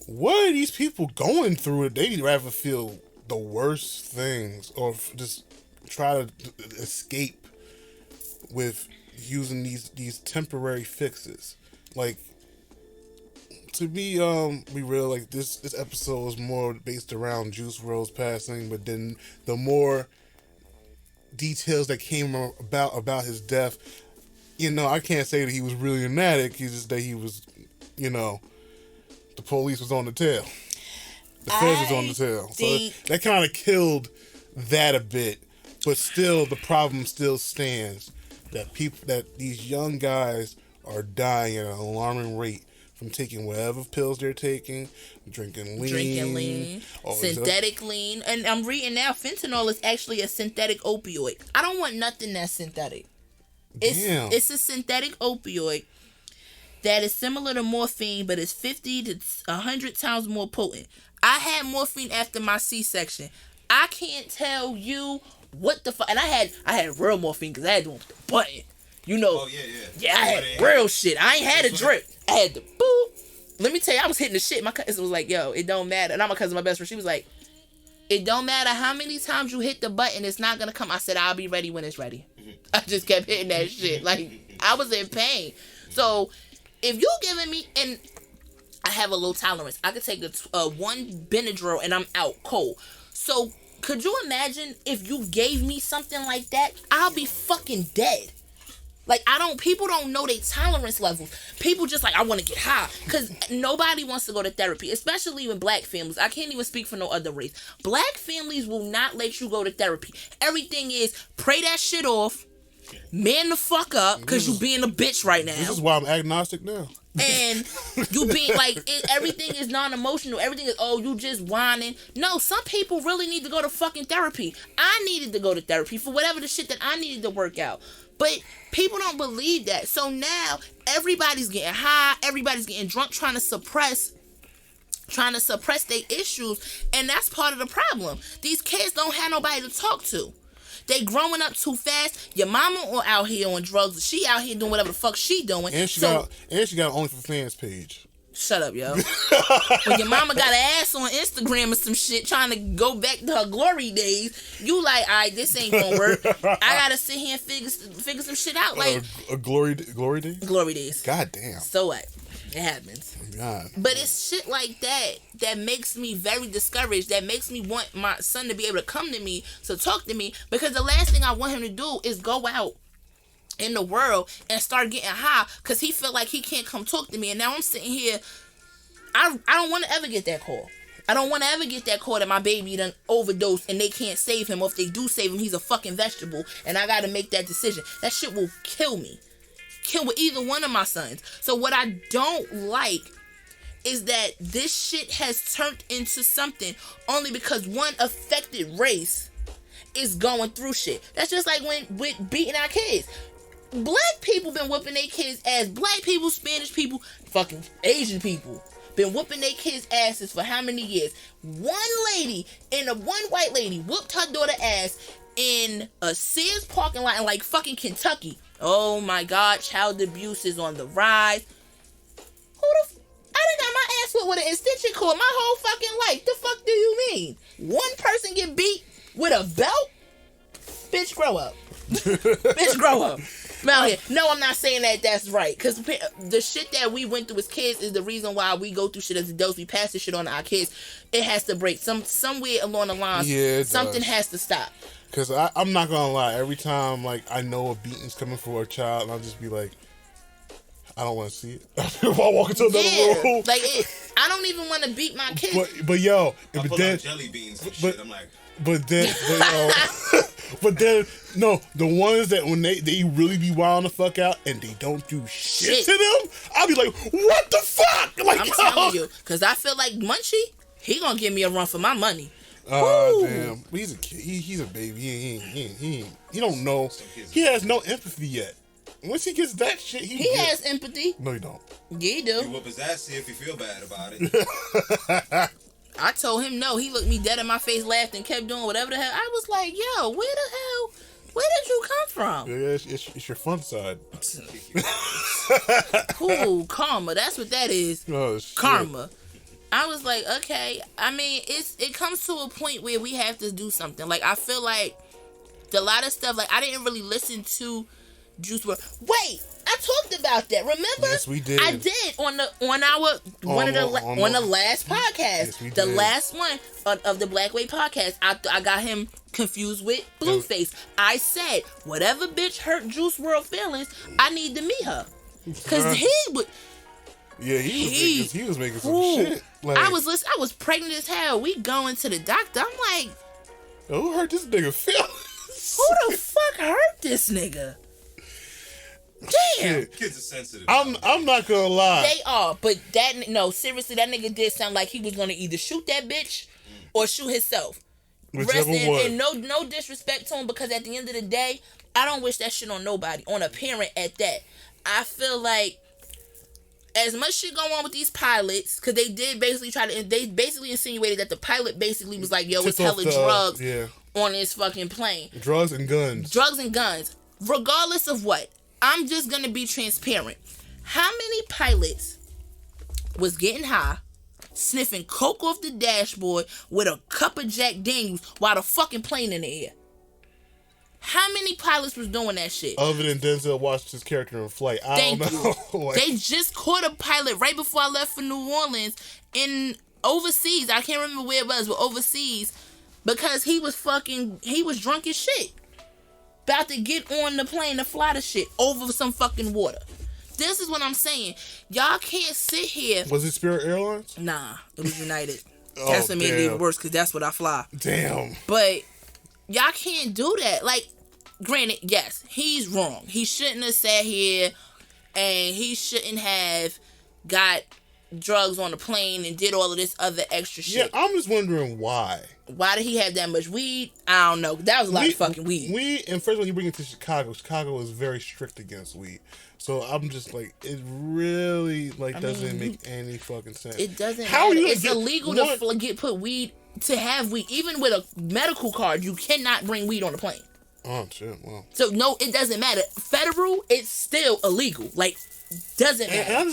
what are these people going through? They'd rather feel the worst things or just try to escape with using these temporary fixes. Like, to be real, like this episode was more based around Juice WRLD's passing, but then the more details that came about his death, I can't say that he was really an addict. He's just that he was, the police was on the tail. The feds was on the tail. So that kind of killed that a bit. But still, the problem still stands that these young guys are dying at an alarming rate from taking whatever pills they're taking, drinking lean, synthetic lean. And I'm reading now, fentanyl is actually a synthetic opioid. I don't want nothing that's synthetic. It's a synthetic opioid that is similar to morphine, but it's 50 to 100 times more potent. I had morphine after my C-section. I can't tell you what the fuck. And I had real morphine because I had the one with the button. Oh, yeah. I had real shit. I ain't had a drip. I had the boop. Let me tell you, I was hitting the shit. My cousin was like, yo, it don't matter. And I'm my cousin, my best friend. She was like, it don't matter how many times you hit the button, it's not going to come. I said, I'll be ready when it's ready. I just kept hitting that shit. Like, I was in pain. So, if you giving me, and I have a low tolerance, I could take one Benadryl and I'm out cold. So, could you imagine if you gave me something like that? I'll be fucking dead. Like, people don't know their tolerance levels. People just like, I want to get high. Because nobody wants to go to therapy, especially in black families. I can't even speak for no other race. Black families will not let you go to therapy. Everything is, pray that shit off, man the fuck up, because you being a bitch right now. This is why I'm agnostic now. And you being like, everything is non-emotional. Everything is, oh, you just whining. No, some people really need to go to fucking therapy. I needed to go to therapy for whatever the shit that I needed to work out. But people don't believe that. So now everybody's getting high. Everybody's getting drunk, trying to suppress their issues. And that's part of the problem. These kids don't have nobody to talk to. They growing up too fast. Your mama out here on drugs. She out here doing whatever the fuck she doing. And she got an OnlyFans page. Shut up, yo. When your mama got an ass on Instagram or some shit trying to go back to her glory days, you like, all right, this ain't gonna work. I gotta sit here and figure some shit out. Like a glory days? Glory days. God damn. So what? It happens. God. But it's shit like that makes me very discouraged. That makes me want my son to be able to come to me, to talk to me, because the last thing I want him to do is go out in the world and start getting high because he feel like he can't come talk to me. And now I'm sitting here, I don't want to ever get that call. I don't want to ever get that call that my baby done overdosed and they can't save him, or if they do save him, he's a fucking vegetable and I gotta make that decision. That shit will kill me. Kill with either one of my sons. So what I don't like is that this shit has turned into something only because one affected race is going through shit. That's just like when with beating our kids. Black people been whooping their kids' ass. Black people, Spanish people, fucking Asian people been whooping their kids' asses for how many years? One white lady whooped her daughter ass in a Sears parking lot in like fucking Kentucky. Oh my God, child abuse is on the rise. I done got my ass whooped with an extension cord my whole fucking life. The fuck do you mean? One person get beat with a belt? Bitch, grow up. Bitch, grow up. I'm out here. No, I'm not saying that that's right. Because the shit that we went through as kids is the reason why we go through shit as adults. We pass this shit on to our kids. It has to break. Somewhere along the lines, something has to stop. Because I'm not going to lie. Every time like I know a beating's coming for a child, I'll just be like, I don't want to see it. If I walk into another room. Like, I don't even want to beat my kid. But yo, I pull out jelly beans and shit. I'm like... But then, no, the ones that when they really be wilding the fuck out and they don't do shit to them, I'll be like, what the fuck? Like, I'm telling you, because I feel like Munchie, he gonna give me a run for my money. Damn. He's a kid. He's a baby. He don't know. He has no empathy yet. Once he gets that shit, he has empathy. No, you don't. Yeah, you do. You whoop his ass, see if you feel bad about it. I told him no. He looked me dead in my face, laughed, and kept doing whatever the hell. I was like, yo, where did you come from? Yeah, it's your fun side. Cool, karma. That's what that is. Oh, shit. Karma. I was like, okay. I mean, it comes to a point where we have to do something. Like, I feel like a lot of stuff, like, I didn't really listen to Juice WRLD. Wait, I talked about that. Remember? Yes, we did. I did on the last podcast. Yes, we the did. last one of the Black Way podcast. I got him confused with Blueface. I said, whatever bitch hurt Juice WRLD feelings, I need to meet her. Cause he would. Yeah, he was making some shit. Like, I was pregnant as hell. We going to the doctor. I'm like, who hurt this nigga feelings? who the fuck hurt this nigga? Damn. Kids are sensitive. I'm not gonna lie. They are, but seriously, that nigga did sound like he was gonna either shoot that bitch or shoot himself. And no disrespect to him, because at the end of the day, I don't wish that shit on nobody, on a parent at that. I feel like as much shit going on with these pilots, because they basically insinuated that the pilot basically was like, yo, it's hella drugs on this fucking plane. Drugs and guns. Regardless of what, I'm just gonna be transparent. How many pilots was getting high, sniffing coke off the dashboard with a cup of Jack Daniels while the fucking plane in the air? How many pilots was doing that shit? Other than Denzel Washington's character in Flight. I don't know. They just caught a pilot right before I left for New Orleans in overseas. I can't remember where it was, but overseas, because he was drunk as shit. About to get on the plane to fly the shit over some fucking water. This is what I'm saying. Y'all can't sit here. Was it Spirit Airlines? Nah, it was United. That's what made it even worse, because that's what I fly. Damn. But y'all can't do that. Like, granted, yes, he's wrong. He shouldn't have sat here, and he shouldn't have got drugs on the plane and did all of this other extra shit. Yeah, I'm just wondering why. Why did he have that much weed? I don't know. That was a lot of fucking weed. Weed, and first of all, you bring it to Chicago. Chicago is very strict against weed. So I'm just like, it really doesn't make any fucking sense. It doesn't matter. It's illegal to put weed, to have weed. Even with a medical card, you cannot bring weed on the plane. Oh, shit, wow. So, no, it doesn't matter. Federal, it's still illegal. Like, doesn't matter. And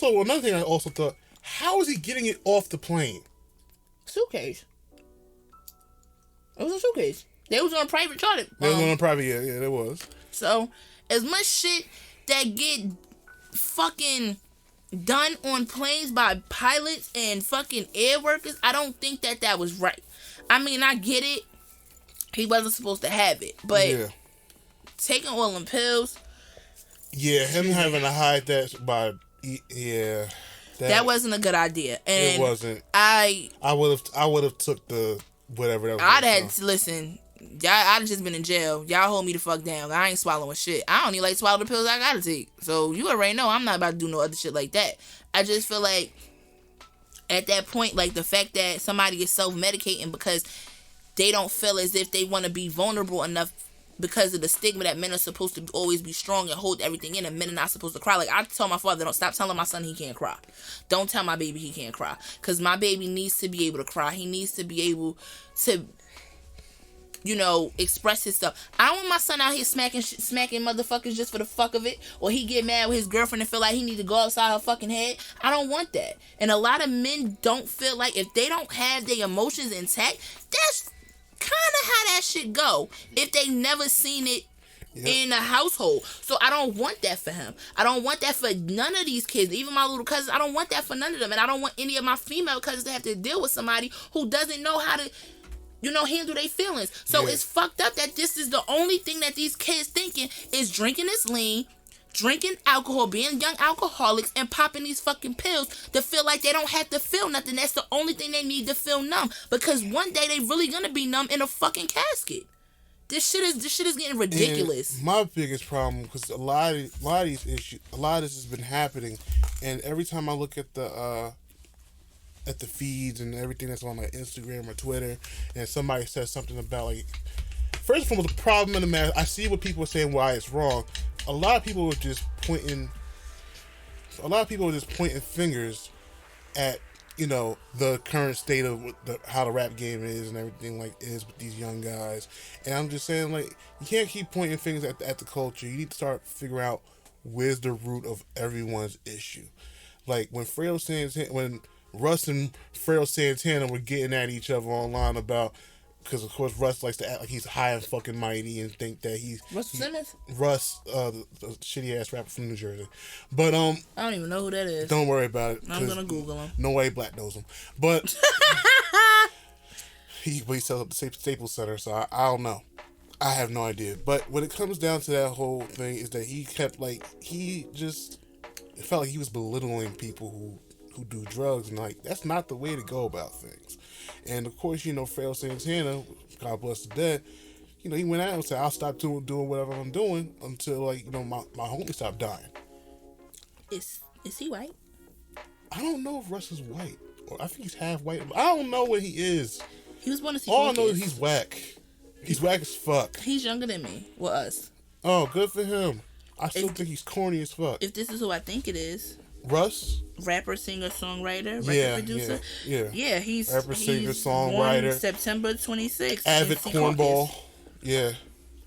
another thing I also thought, how is he getting it off the plane? Suitcase. It was a suitcase. They was on a private charter. They was on a private, yeah, there was. So, as much shit that get fucking done on planes by pilots and fucking air workers, I don't think that was right. I mean, I get it. He wasn't supposed to have it. But taking all them pills. Yeah, him having to hide that by... Yeah. That wasn't a good idea. And it wasn't. I would have took the... Whatever that was. I'd had to listen. I'd just been in jail. Y'all hold me the fuck down. I ain't swallowing shit. I don't even like swallow the pills I gotta take. So you already know I'm not about to do no other shit like that. I just feel like at that point, like the fact that somebody is self-medicating because they don't feel as if they want to be vulnerable enough because of the stigma that men are supposed to always be strong and hold everything in, and men are not supposed to cry. Like, I told my father, don't stop telling my son he can't cry. Don't tell my baby he can't cry. Because my baby needs to be able to cry. He needs to be able to, express his stuff. I don't want my son out here smacking motherfuckers just for the fuck of it, or he get mad with his girlfriend and feel like he need to go outside her fucking head. I don't want that. And a lot of men don't feel like if they don't have their emotions intact, that's kind of how that shit go if they never seen it in a household. So I don't want that for him. I don't want that for none of these kids, even my little cousins. I don't want that for none of them, and I don't want any of my female cousins to have to deal with somebody who doesn't know how to handle their feelings. So it's fucked up that this is the only thing that these kids thinking is drinking this lean, drinking alcohol, being young alcoholics, and popping these fucking pills to feel like they don't have to feel nothing. That's the only thing they need to feel numb. Because one day they really gonna be numb in a fucking casket. This shit is getting ridiculous. And my biggest problem, because a lot of these issues, a lot of this has been happening, and every time I look at the feeds and everything that's on like Instagram or Twitter, and somebody says something about like, first of all, the problem in the matter, I see what people are saying why it's wrong. A lot of people are just pointing fingers at, the current state of how the rap game is and everything like is with these young guys. And I'm just saying, like, you can't keep pointing fingers at the culture. You need to start figuring out where's the root of everyone's issue. Like when Russ and Pharrell Santana were getting at each other online about, because of course Russ likes to act like he's high and fucking mighty and think that he's Russ, the shitty ass rapper from New Jersey. But I don't even know who that is. Don't worry about it. I'm gonna Google him. No way Black knows him. But he sells at the Staples Center, so I don't know. I have no idea. But when it comes down to that whole thing, is that he kept it felt like he was belittling people who do drugs, and like that's not the way to go about things. And of course, Pharrell Santana, God bless the dead, he went out and said, I'll stop doing whatever I'm doing until my homie stopped dying. Is he white? I don't know if Russ is white, or I think he's half white. I don't know what he is. He was born to see. All I know is he's whack. He's whack as fuck. He's younger than me. Well, us. Oh, good for him. I still think he's corny as fuck. If this is who I think it is. Russ? Rapper, singer, songwriter, record producer. Yeah, he's rapper, singer, songwriter. September 26th. Avid cornball. Yeah,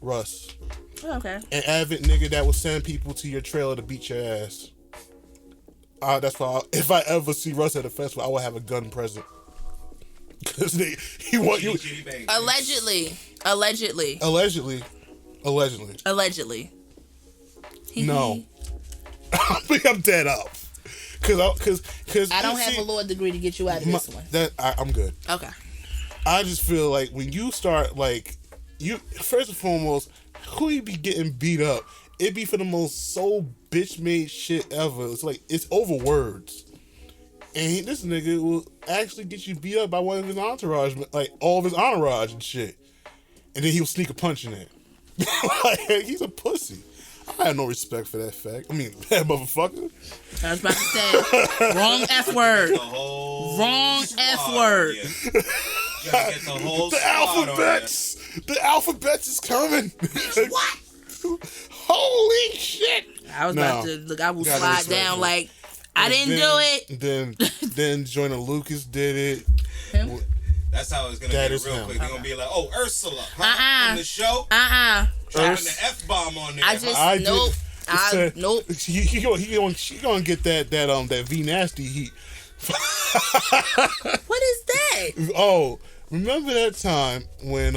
Russ. Oh, okay. An avid nigga that will send people to your trailer to beat your ass. That's why if I ever see Russ at a festival, I will have a gun present. Because he want you. Allegedly. No. I think I'm dead up. Cause I don't have a law degree to get you out of this one. I'm good. Okay. I just feel like when you start first and foremost, who you be getting beat up? It be for the most so bitch made shit ever. It's like it's over words. And this nigga will actually get you beat up by one of his entourage, like all of his entourage and shit. And then he'll sneak a punch in it. Like, he's a pussy. I had no respect for that fact. I mean, that motherfucker. I was about to say, wrong F word. Wrong F word. You gotta get the whole The alphabets. The alphabets is coming. What? Holy shit. I was about to look. I will slide down like I didn't do it. Then Joyner Lucas did it. Him? That's how it's gonna be real quick. They're gonna be like, "Oh, Ursula, from the show, dropping the F-bomb on there." I just nope. She gonna get that V nasty heat. What is that? Oh, remember that time when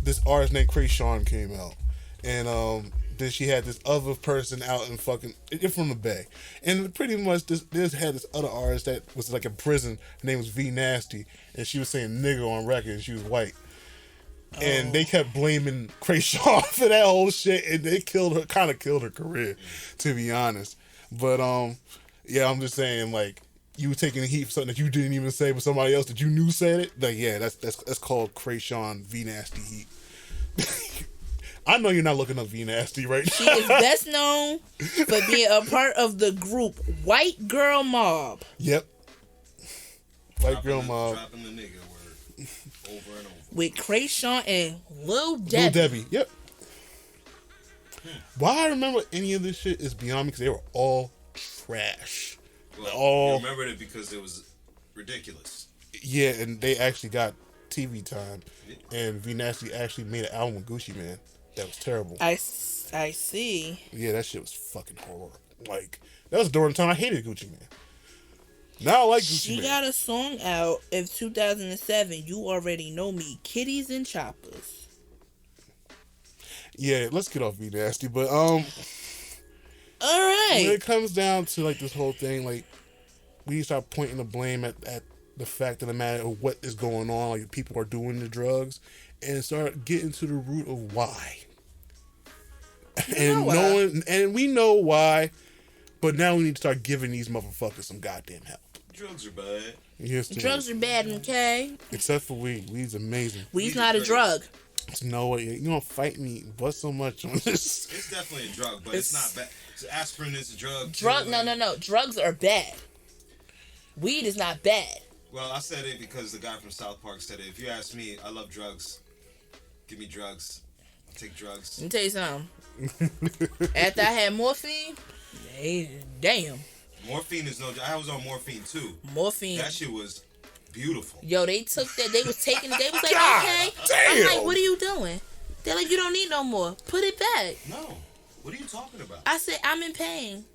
this artist named Krayshawn came out, and then she had this other person out in from the Bay, and pretty much this had this other artist that was like in prison. Her name was V Nasty, and she was saying nigger on record, and she was white. And they kept blaming Krayshawn for that whole shit, and they kind of killed her career, to be honest. But yeah, I'm just saying, like, you were taking the heat for something that you didn't even say, but somebody else that you knew said it. Like, yeah, that's called Krayshawn V Nasty heat. I know you're not looking up V Nasty right now. She is best known for being a part of the group White Girl Mob. Yep. White Girl Mob. Dropping the nigga word over and over. With Krayshawn and Lil Debbie. Lil Debbie, yep. Why I remember any of this shit is beyond me, because they were all trash. Well, you remembered it because it was ridiculous. Yeah, and they actually got TV time. And V Nasty actually made an album with Gucci Mane. That was terrible. I see. Yeah, that shit was fucking horrible. Like, that was during the time I hated Gucci Mane. Now I like Gucci Mane. She got a song out in 2007. You already know me. Kitties and Choppers. Yeah, let's get off V Nasty. But all right. when it comes down to like this whole thing, like, we need to start pointing the blame at the fact of the matter of what is going on. Like, people are doing the drugs, and start getting to the root of why. And we know why, but now we need to start giving these motherfuckers some goddamn help. Drugs are bad. Yes, drugs are bad, okay? Except for weed. Weed's amazing. Weed's not a drug. No way. You don't fight me but so much on this. It's definitely a drug, but it's not bad. So aspirin is a drug. No. Drugs are bad. Weed is not bad. Well, I said it because the guy from South Park said it. If you ask me, I love drugs. Give me drugs. I'll take drugs. Let me tell you something. After I had morphine, damn. Morphine is no joke. I was on morphine too. Morphine. That shit was beautiful. Yo, they took that. They was taking it. They was like, God, okay. damn. I'm like, what are you doing? They're like, you don't need no more. Put it back. No. What are you talking about? I said, I'm in pain.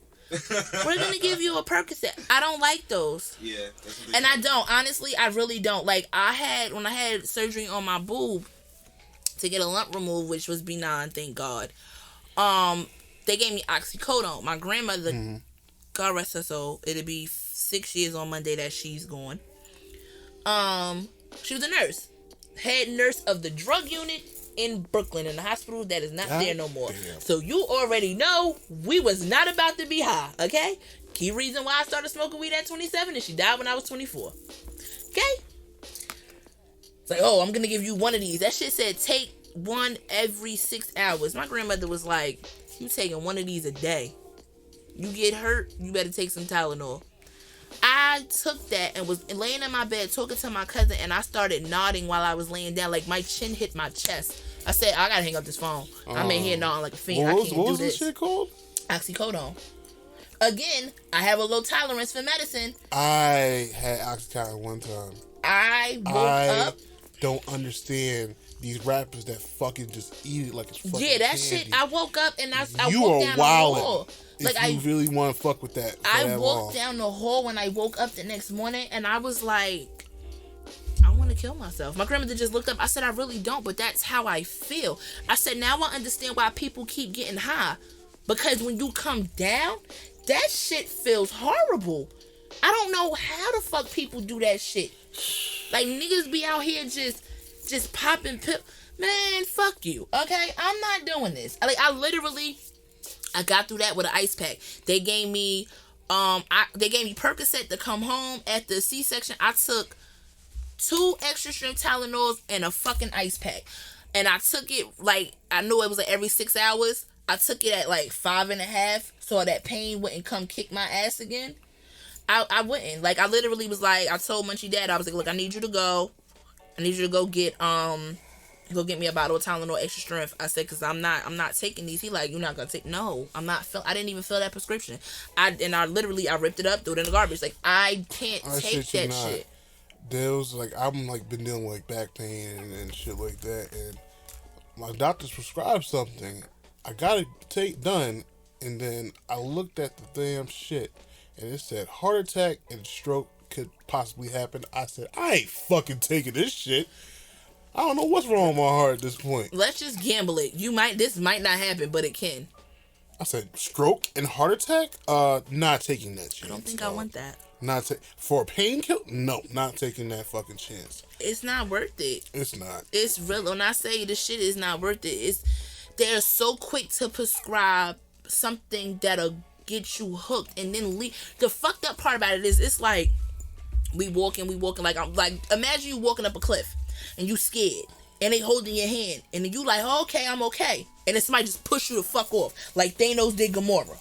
We're going to give you a Percocet. I don't like those. Yeah. That's what and I don't. Honestly, I really don't. Like, when I had surgery on my boob to get a lump removed, which was benign, thank God. They gave me oxycodone. My grandmother, God rest her soul, it'll be 6 years on Monday that she's gone. She was a nurse. Head nurse of the drug unit in Brooklyn, in the hospital that is not there no more. Damn. So you already know we was not about to be high, okay? Key reason why I started smoking weed at 27 is she died when I was 24. Okay? It's like, oh, I'm gonna give you one of these. That shit said take one every 6 hours. My grandmother was like, you taking one of these a day. You get hurt, you better take some Tylenol. I took that and was laying in my bed talking to my cousin, and I started nodding while I was laying down. Like, my chin hit my chest. I said, I gotta hang up this phone. I'm in here nodding like a fiend. I can't do this. What was this shit called? Oxycodone. Again, I have a low tolerance for medicine. I had Oxycontin one time. I woke up. Don't understand these rappers that fucking just eat it like it's fucking that candy. shit. I woke up and I you walked are down wildin'. the hall. Like, you really want to fuck with that. I walked down the hall when I woke up the next morning, and I was like, I want to kill myself. My grandmother just looked up. I said, I really don't, but that's how I feel. I said, now I understand why people keep getting high. Because when you come down, that shit feels horrible. I don't know how the fuck people do that shit. Like, niggas be out here just popping pills. Man, fuck you, okay? I'm not doing this. I got through that with an ice pack. They gave me Percocet to come home at the C-section. I took 2 extra strength Tylenols and a fucking ice pack. And I took it, like, I knew it was like every 6 hours. I took it at like 5.5, so that pain wouldn't come kick my ass again. I wouldn't. Like, I literally was like, I told Munchie Dad, I was like, look, I need you to go get me a bottle of Tylenol extra strength. I said, cause I'm not taking these. He like, you're not gonna take? No, I'm not. I didn't even fill that prescription. I ripped it up, threw it in the garbage. Like, I can't take that shit. There was like, I'm like been dealing with like back pain and shit like that, and my doctor's prescribed something. I got it done, and then I looked at the damn shit, and it said heart attack and stroke could possibly happen. I said, I ain't fucking taking this shit. I don't know what's wrong with my heart at this point. Let's just gamble it. This might not happen, but it can. I said, stroke and heart attack? Not taking that chance. I don't think I want that. For a painkiller? No, not taking that fucking chance. It's not worth it. It's not. It's real. When I say this shit is not worth it, they're so quick to prescribe something that'll get you hooked and then leave. The fucked up part about it is, it's like we walking like, I'm like, imagine you walking up a cliff and you scared and they holding your hand and then you like, oh, okay, I'm okay, and then somebody just push you the fuck off like Thanos did Gamora.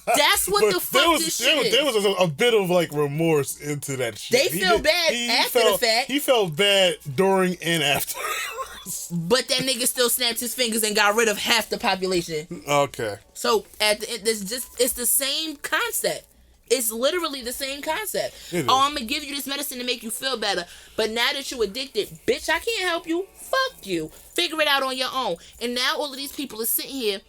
That's what the fuck this shit is. There was a bit of like remorse into that shit. They feel bad after the fact. He felt bad during and after. But that nigga still snapped his fingers and got rid of half the population. Okay. So at the end, it's the same concept. It's literally the same concept. Oh, I'm gonna give you this medicine to make you feel better, but now that you addicted, bitch, I can't help you. Fuck you. Figure it out on your own. And now all of these people are sitting here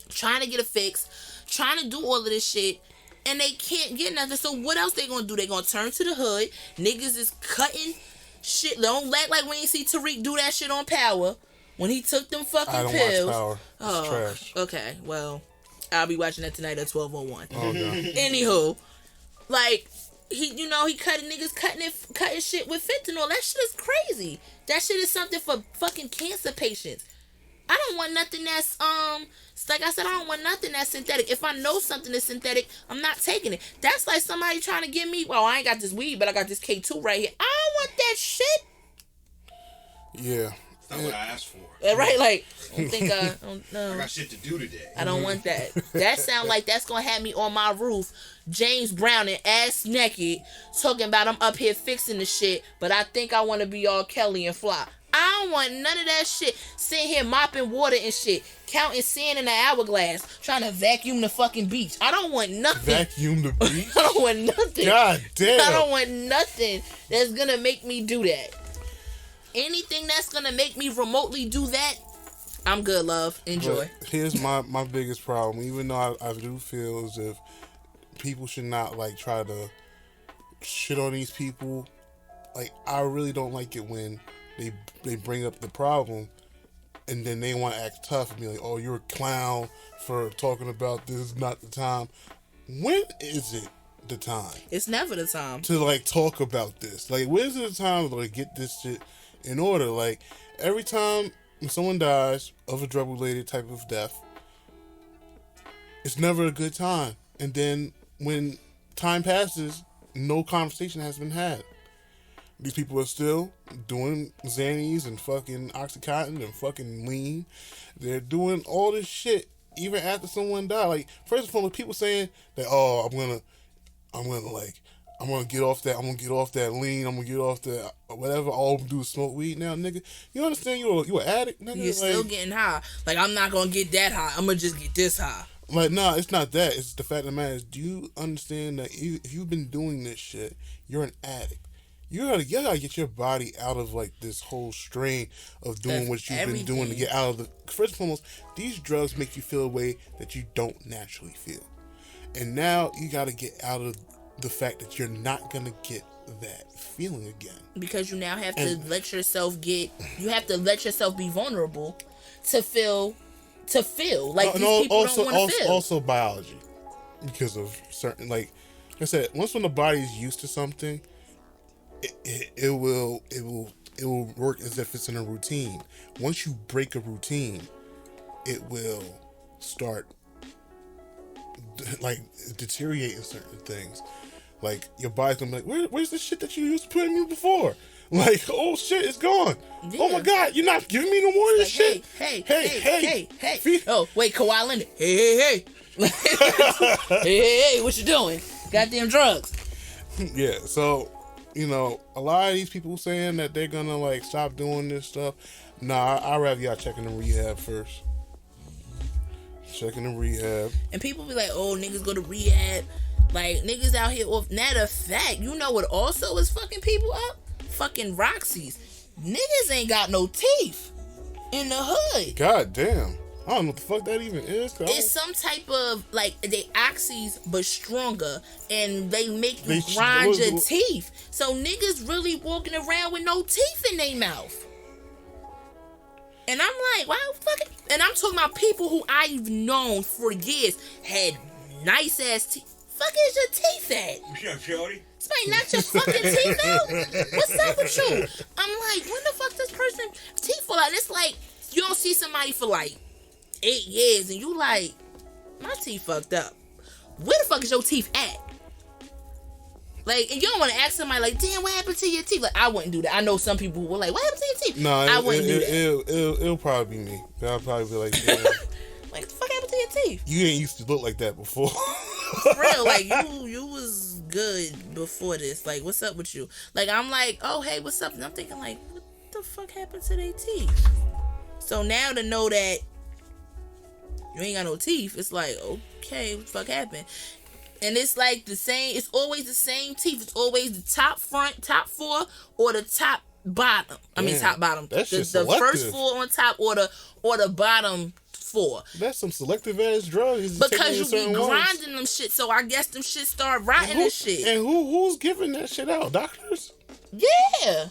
trying to get a fix, trying to do all of this shit, and they can't get nothing. So what else they gonna do? They gonna turn to the hood. Niggas is cutting shit. Don't act like we ain't see Tariq do that shit on Power when he took them fucking pills. Watch Power. It's trash. Okay, well, I'll be watching that tonight at 12:01. Oh, no. Anywho, like, he cutting shit with fentanyl. That shit is crazy. That shit is something for fucking cancer patients. I don't want nothing that's like I said, I don't want nothing that's synthetic. If I know something is synthetic, I'm not taking it. That's like somebody trying to give me, well, I ain't got this weed, but I got this K2 right here. I don't want that shit. Yeah. That's not what I asked for. Right? Like, I got shit to do today. I don't want that. That sound like that's gonna have me on my roof, James Brown and ass naked, talking about I'm up here fixing the shit, but I think I want to be all Kelly and Fly. I don't want none of that shit. Sitting here mopping water and shit, counting sand in the hourglass, trying to vacuum the fucking beach. I don't want nothing. Vacuum the beach? I don't want nothing. God damn. I don't want nothing that's gonna make me do that. Anything that's gonna make me remotely do that, I'm good, love. Enjoy. But here's my biggest problem. Even though I do feel as if people should not like try to shit on these people, like, I really don't like it when they bring up the problem and then they want to act tough and be like, oh, you're a clown for talking about this. Not the time. When is it the time? It's never the time to like talk about this. Like, when is it the time to like get this shit in order? Like, every time someone dies of a drug related type of death, it's never a good time. And then when time passes, no conversation has been had. These people are still doing Xannies and fucking Oxycontin and fucking lean. They're doing all this shit even after someone died. Like, first of all, people saying that, oh, I'm gonna get off that lean, I'm gonna get off that whatever, all I'm gonna do is smoke weed now, nigga. You understand you an addict, nigga? You're still getting high. Like, I'm not gonna get that high, I'm gonna just get this high. Like, nah, it's not that. It's the fact of the matter is, do you understand that if you've been doing this shit, you're an addict. You gotta get your body out of like this whole strain of doing what you've been doing to get out of the. First and foremost, these drugs make you feel a way that you don't naturally feel, and now you gotta get out of the fact that you're not gonna get that feeling again. Because you now have to let yourself be vulnerable to feel like these people don't want to feel. Also biology, because of certain, like I said, when the body's used to something, it will work as if it's in a routine. Once you break a routine, it will start like deteriorating certain things. Like, your body's gonna be like, where's the shit that you used to put in me before? Like, oh shit, it's gone. Yeah. Oh my god, you're not giving me no more of this shit. Hey. Oh, wait, Kawhi Leonard. Hey. hey, what you doing? Goddamn drugs. Yeah, so, you know, a lot of these people saying that they're gonna, like, stop doing this stuff. Nah, I'd rather y'all check in the rehab first. Check in the rehab. And people be like, oh, niggas go to rehab. Like, niggas out here off. Matter of fact, you know what also is fucking people up? Fucking Roxy's. Niggas ain't got no teeth in the hood. God damn. I don't know what the fuck that even is. It's some type of, like, they oxys, but stronger. And they make you grind your teeth. So niggas really walking around with no teeth in their mouth. And I'm like, why fucking... And I'm talking about people who I've known for years had nice ass teeth. Fuck is your teeth at? What's up, Shorty? Somebody knocked your fucking teeth out? What's up with you? I'm like, when the fuck this person teeth fall out? And it's like, you don't see somebody for like 8 years and you like, my teeth fucked up. Where the fuck is your teeth at? Like, and you don't want to ask somebody like, damn, what happened to your teeth? Like, I wouldn't do that. I know some people who were like, what happened to your teeth? No, I wouldn't do that. It'll probably be me. I'll probably be like, damn. Like, what the fuck happened to your teeth? You ain't used to look like that before. For real, like, you was good before this. Like, what's up with you? Like, I'm like, oh, hey, what's up? And I'm thinking, like, what the fuck happened to their teeth? So now to know that you ain't got no teeth, it's like, okay, what the fuck happened? And it's like the same, it's always the same teeth. It's always the top front, top 4, or the top bottom. Top bottom. That's the just selective. First 4 on top or the bottom 4. That's some selective ass drugs. Because you be grinding them shit, so I guess them shit start rotting and shit. And who's giving that shit out? Doctors? Yeah.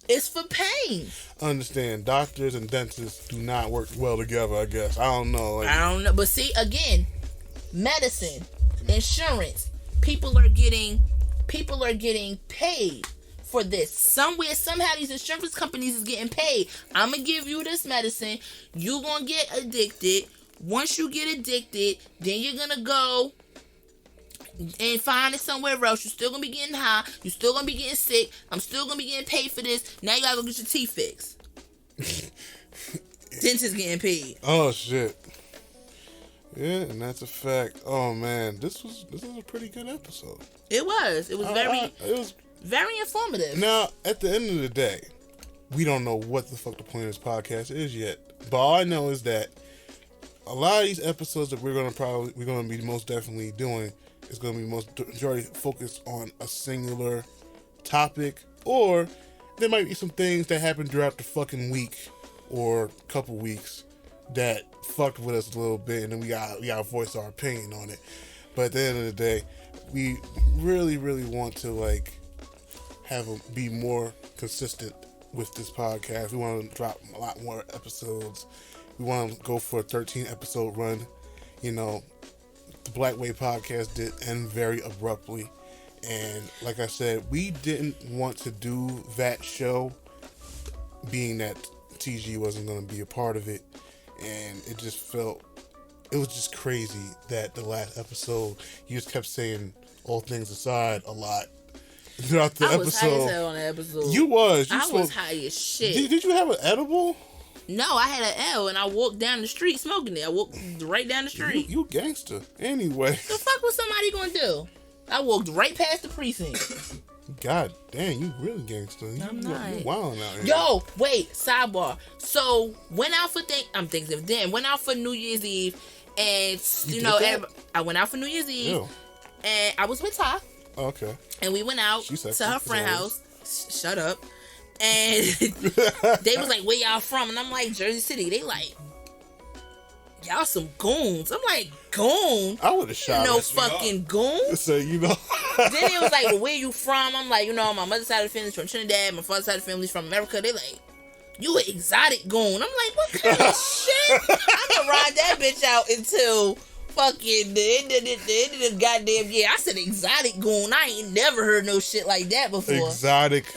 It's for pain. Understand, doctors and dentists do not work well together, I guess. I don't know. Like, I don't know. But see, again, medicine, insurance, people are getting paid for this. Somehow these insurance companies is getting paid. I'm gonna give you this medicine. You gonna get addicted. Once you get addicted, then you're gonna go and find it somewhere else. You're still gonna be getting high. You're still gonna be getting sick. I'm still gonna be getting paid for this. Now you gotta go get your teeth fixed. Dentist getting paid. Oh shit. Yeah, and that's a fact. Oh man, this was a pretty good episode. It was. It was very informative. Now, at the end of the day, we don't know what the fuck the point of this podcast is yet. But all I know is that a lot of these episodes that we're gonna be most definitely doing is gonna be majority focused on a singular topic, or there might be some things that happen throughout the fucking week or couple weeks that fucked with us a little bit, and then we gotta voice our opinion on it. But at the end of the day, we really, really want to like be more consistent with this podcast. We want to drop a lot more episodes. We want to go for a 13 episode run. You know, the Black Way podcast did end very abruptly, and like I said, we didn't want to do that show, being that TG wasn't going to be a part of it, and it was just crazy that the last episode you just kept saying all things aside a lot throughout the episode. I was high as hell on the episode. You was. I was high as shit. Did you have an edible? No, I had an L and I walked down the street smoking it. I walked right down the street. You gangster. Anyway. The fuck was somebody gonna do? I walked right past the precinct. God damn, you really gangster. I'm not. You wilding out here. Yo, wait, sidebar. So, went out for Thanksgiving. Then went out for New Year's Eve. And, I went out for New Year's Eve. Ew. And I was with Ty. Oh, okay. And we went out to her friend's house. Shut up. And they was like, where y'all from? And I'm like, Jersey City. They like, y'all some goons. I'm like, goon? I would have shot no fucking goon. So, Then it was like, well, where you from? I'm like, my mother's side of the family's from Trinidad. My father's side of the family's from America. They like, you an exotic goon. I'm like, what kind of shit? I'm gonna ride that bitch out until fucking the end of the goddamn year. I said exotic goon. I ain't never heard no shit like that before.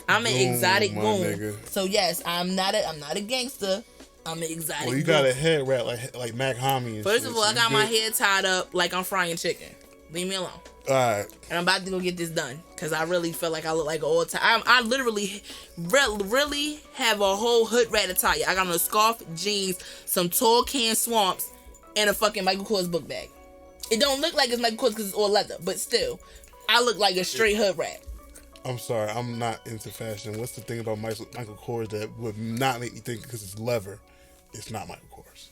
I'm an exotic goon. Nigga. So yes, I'm not a gangster. I'm an exotic. Well, you got a head wrap like Mac Homie. First of all, I got my hair tied up like I'm frying chicken. Leave me alone. All right. And I'm about to go get this done because I really feel like I look like an old time. I literally, really have a whole hood rat attire. I got on a scarf, jeans, some tall can swamps, and a fucking Michael Kors book bag. It don't look like it's Michael Kors because it's all leather, but still, I look like a straight hood rat. I'm sorry, I'm not into fashion. What's the thing about Michael Kors that would not make me think because it's leather, it's not Michael Kors?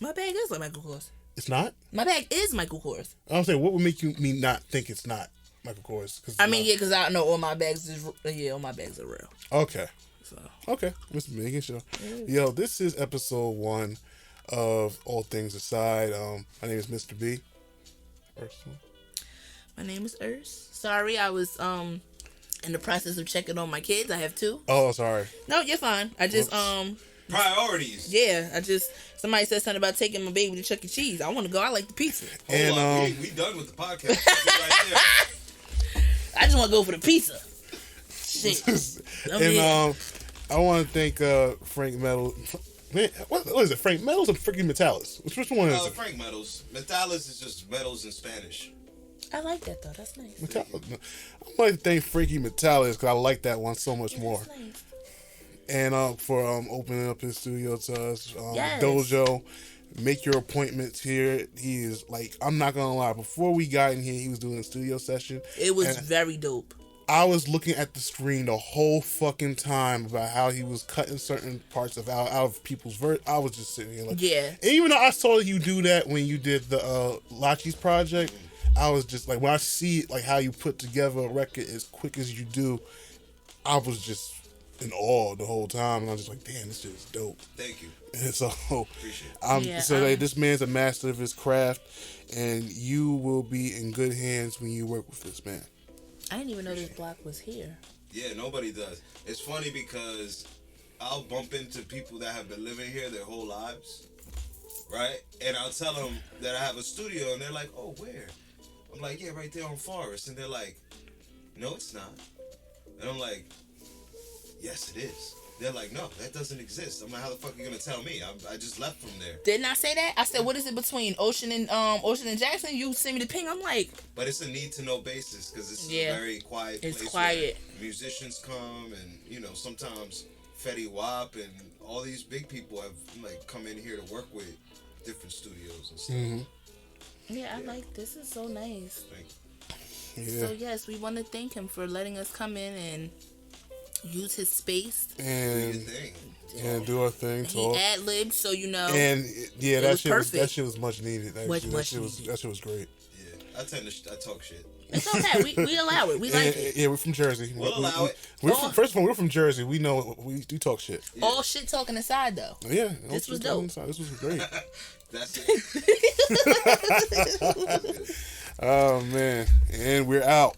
My bag is like Michael Kors. It's not? My bag is Michael Kors. I'm saying, what would make me not think it's not Michael Kors? Because I know all my bags all my bags are real. Okay. So. Okay, just making sure. Yo, this is episode 1 of All Things Aside. My name is Mr.B. Ursula. My name is Urs. Sorry, I was in the process of checking on my kids. I have 2. Oh, sorry. No, you're fine. I just priorities. Yeah, somebody said something about taking my baby to Chuck E. Cheese. I want to go. I like the pizza. And we done with the podcast. Right there. I just want to go for the pizza. Shit. And I want to thank Frank Metal. Man, what is it? Frank Metalz or freaking Metalz? Which one is it? Frank Metalz. Metalz is just metals in Spanish. I like that though. That's nice. Metalz. I want to thank Frankie Metalz because I like that one so much more. Nice. And for opening up his studio to us, Yes. Dojo. Make your appointments here. He is like, I'm not gonna lie. Before we got in here, he was doing a studio session. It was very dope. I was looking at the screen the whole fucking time about how he was cutting certain parts of out of people's verse. I was just sitting here like, yeah. And even though I saw you do that when you did the Lachi's project, I was just like, when I see like how you put together a record as quick as you do, I was just in awe the whole time, and I was just like, damn, this shit is dope. Thank you. And so, appreciate it. This man's a master of his craft, and you will be in good hands when you work with this man. I didn't even know this block was here. Yeah, nobody does. It's funny because I'll bump into people that have been living here their whole lives, right? And I'll tell them that I have a studio, and they're like, oh, where? I'm like, yeah, right there on Forest. And they're like, no, it's not. And I'm like, yes, it is. They're like, no, that doesn't exist. I'm like, how the fuck are you gonna tell me? I just left from there. Didn't I say that? I said, what is it between Ocean and Jackson? You send me the ping. I'm like, but it's a need to know basis because it's a very quiet place. It's quiet. Musicians come, and sometimes Fetty Wap and all these big people have like come in here to work with different studios and stuff. Mm-hmm. Yeah, I like this. Is so nice. Thank you. Yeah. So yes, we want to thank him for letting us come in and use his space And do our thing. He ad-libbed, so And yeah, that shit was much needed. That shit was great. Yeah, I talk shit. It's okay. We allow it. We like it. Yeah, we're from Jersey. We'll allow it. First of all, we're from Jersey. We know we do talk shit. Yeah. All shit talking aside, though. Yeah, this was dope. This was great. That's it. Oh man, and we're out.